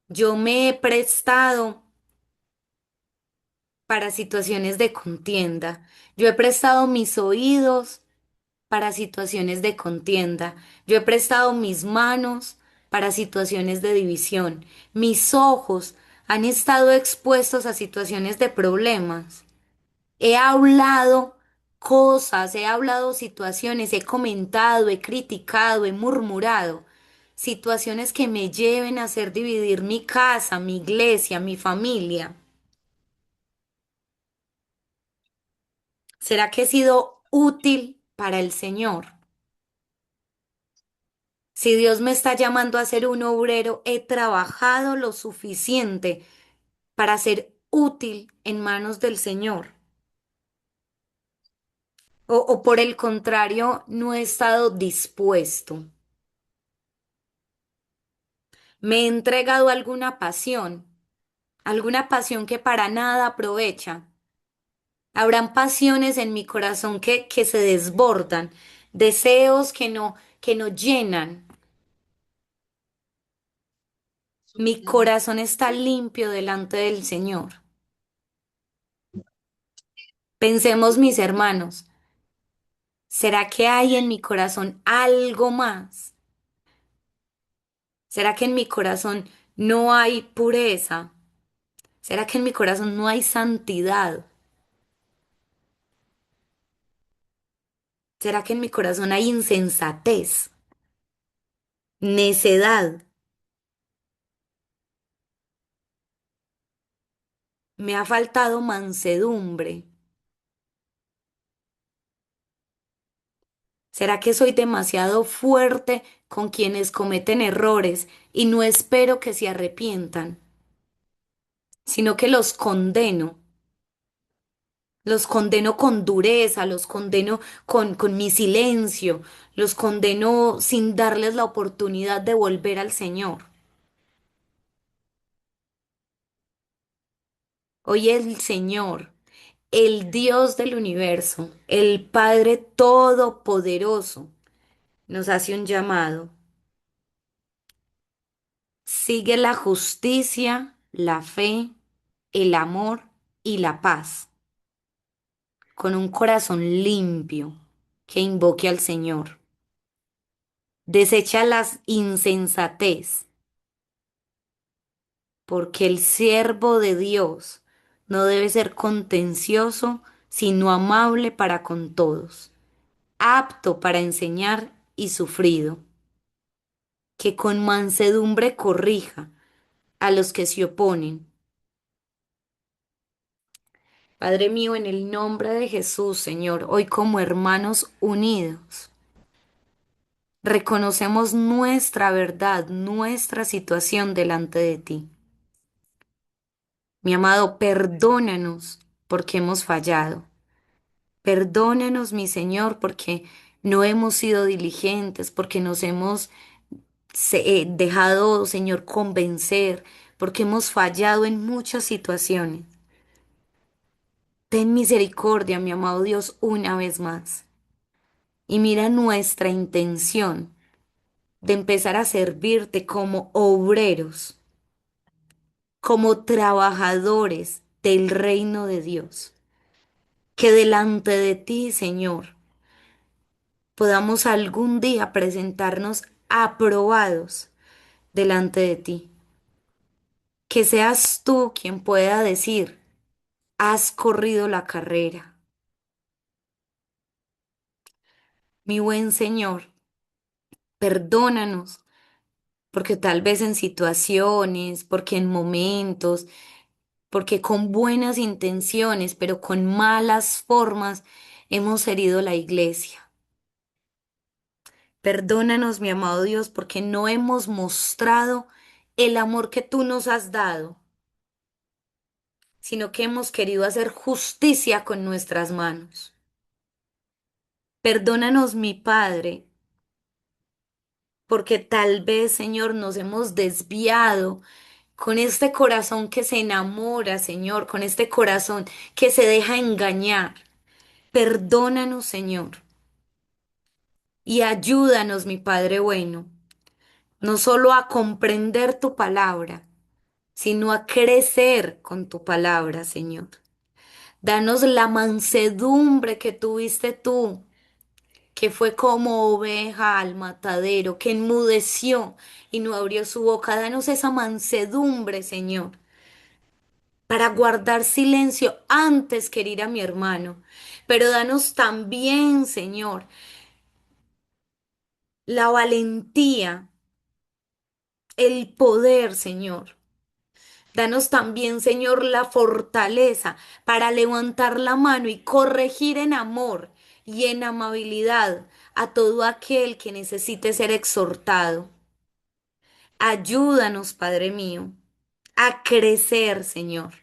yo me he prestado para situaciones de contienda. Yo he prestado mis oídos para situaciones de contienda. Yo he prestado mis manos para situaciones de división. Mis ojos han estado expuestos a situaciones de problemas. He hablado cosas, he hablado situaciones, he comentado, he criticado, he murmurado. Situaciones que me lleven a hacer dividir mi casa, mi iglesia, mi familia. ¿Será que he sido útil para el Señor? Si Dios me está llamando a ser un obrero, he trabajado lo suficiente para ser útil en manos del Señor. O por el contrario, no he estado dispuesto. Me he entregado a alguna pasión que para nada aprovecha. Habrán pasiones en mi corazón que se desbordan, deseos que no llenan. Mi corazón está limpio delante del Señor. Pensemos, mis hermanos, ¿será que hay en mi corazón algo más? ¿Será que en mi corazón no hay pureza? ¿Será que en mi corazón no hay santidad? ¿Será que en mi corazón hay insensatez, necedad? Me ha faltado mansedumbre. ¿Será que soy demasiado fuerte con quienes cometen errores y no espero que se arrepientan, sino que los condeno? Los condeno con dureza, los condeno con mi silencio, los condeno sin darles la oportunidad de volver al Señor. Hoy el Señor, el Dios del universo, el Padre Todopoderoso, nos hace un llamado. Sigue la justicia, la fe, el amor y la paz, con un corazón limpio que invoque al Señor. Desecha la insensatez, porque el siervo de Dios no debe ser contencioso, sino amable para con todos, apto para enseñar y sufrido, que con mansedumbre corrija a los que se oponen. Padre mío, en el nombre de Jesús, Señor, hoy como hermanos unidos, reconocemos nuestra verdad, nuestra situación delante de ti. Mi amado, perdónanos porque hemos fallado. Perdónanos, mi Señor, porque no hemos sido diligentes, porque nos hemos dejado, Señor, convencer, porque hemos fallado en muchas situaciones. Ten misericordia, mi amado Dios, una vez más. Y mira nuestra intención de empezar a servirte como obreros, como trabajadores del reino de Dios. Que delante de ti, Señor, podamos algún día presentarnos aprobados delante de ti. Que seas tú quien pueda decir, has corrido la carrera. Mi buen Señor, perdónanos, porque tal vez en situaciones, porque en momentos, porque con buenas intenciones, pero con malas formas, hemos herido la iglesia. Perdónanos, mi amado Dios, porque no hemos mostrado el amor que tú nos has dado, sino que hemos querido hacer justicia con nuestras manos. Perdónanos, mi Padre, porque tal vez, Señor, nos hemos desviado con este corazón que se enamora, Señor, con este corazón que se deja engañar. Perdónanos, Señor, y ayúdanos, mi Padre bueno, no solo a comprender tu palabra, sino a crecer con tu palabra, Señor. Danos la mansedumbre que tuviste tú, que fue como oveja al matadero, que enmudeció y no abrió su boca. Danos esa mansedumbre, Señor, para guardar silencio antes que herir a mi hermano. Pero danos también, Señor, la valentía, el poder, Señor, Danos también, Señor, la fortaleza para levantar la mano y corregir en amor y en amabilidad a todo aquel que necesite ser exhortado. Ayúdanos, Padre mío, a crecer, Señor,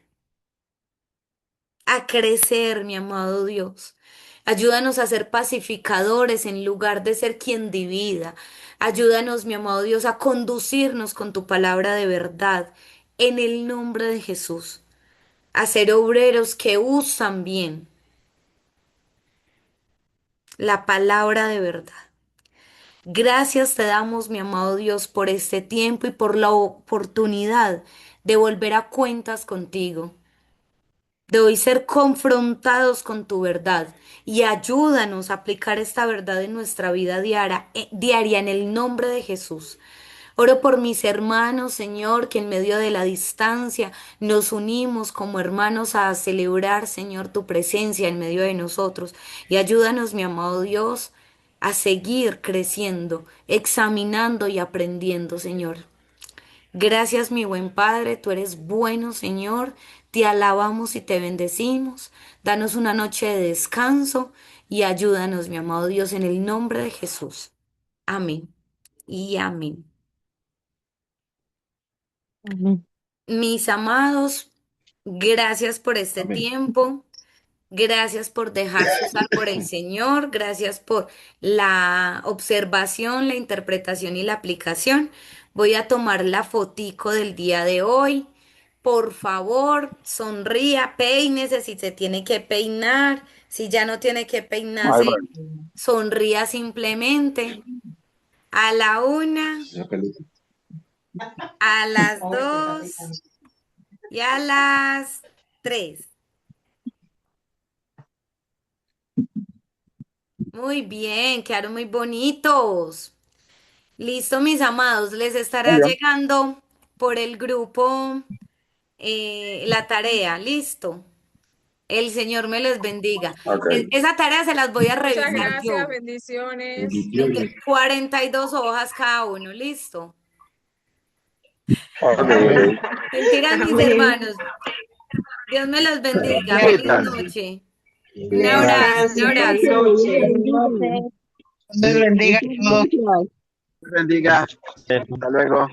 a crecer, mi amado Dios. Ayúdanos a ser pacificadores en lugar de ser quien divida. Ayúdanos, mi amado Dios, a conducirnos con tu palabra de verdad, en el nombre de Jesús. A ser obreros que usan bien la palabra de verdad. Gracias te damos, mi amado Dios, por este tiempo y por la oportunidad de volver a cuentas contigo, de hoy ser confrontados con tu verdad y ayúdanos a aplicar esta verdad en nuestra vida diaria en el nombre de Jesús. Oro por mis hermanos, Señor, que en medio de la distancia nos unimos como hermanos a celebrar, Señor, tu presencia en medio de nosotros. Y ayúdanos, mi amado Dios, a seguir creciendo, examinando y aprendiendo, Señor. Gracias, mi buen Padre, tú eres bueno, Señor. Te alabamos y te bendecimos. Danos una noche de descanso y ayúdanos, mi amado Dios, en el nombre de Jesús. Amén y amén. Amén. Mis amados, gracias por este Amén. tiempo. Gracias por dejarse usar por el Señor. Gracias por la observación, la interpretación y la aplicación. Voy a tomar la fotico del día de hoy. Por favor, sonría, peínese si se tiene que peinar. Si ya no tiene que Ay, peinarse, bueno. sonría simplemente. A la una, Una película. a las dos y a las tres. Muy bien, quedaron muy bonitos. Listo, mis amados, les Muy estará bien. llegando por el grupo la tarea. Listo. El Señor me los bendiga. Ok. Esa tarea se las voy a Muchas revisar gracias, yo. bendiciones. 42 hojas cada uno. Listo. Ok. Amén. Mentiras, mis Amén. hermanos. Dios me los bendiga. Feliz Bendita. noche. Un abrazo, un Descansen, feliz abrazo. noche. Dios bendiga a todos. Bendiga. Hasta luego.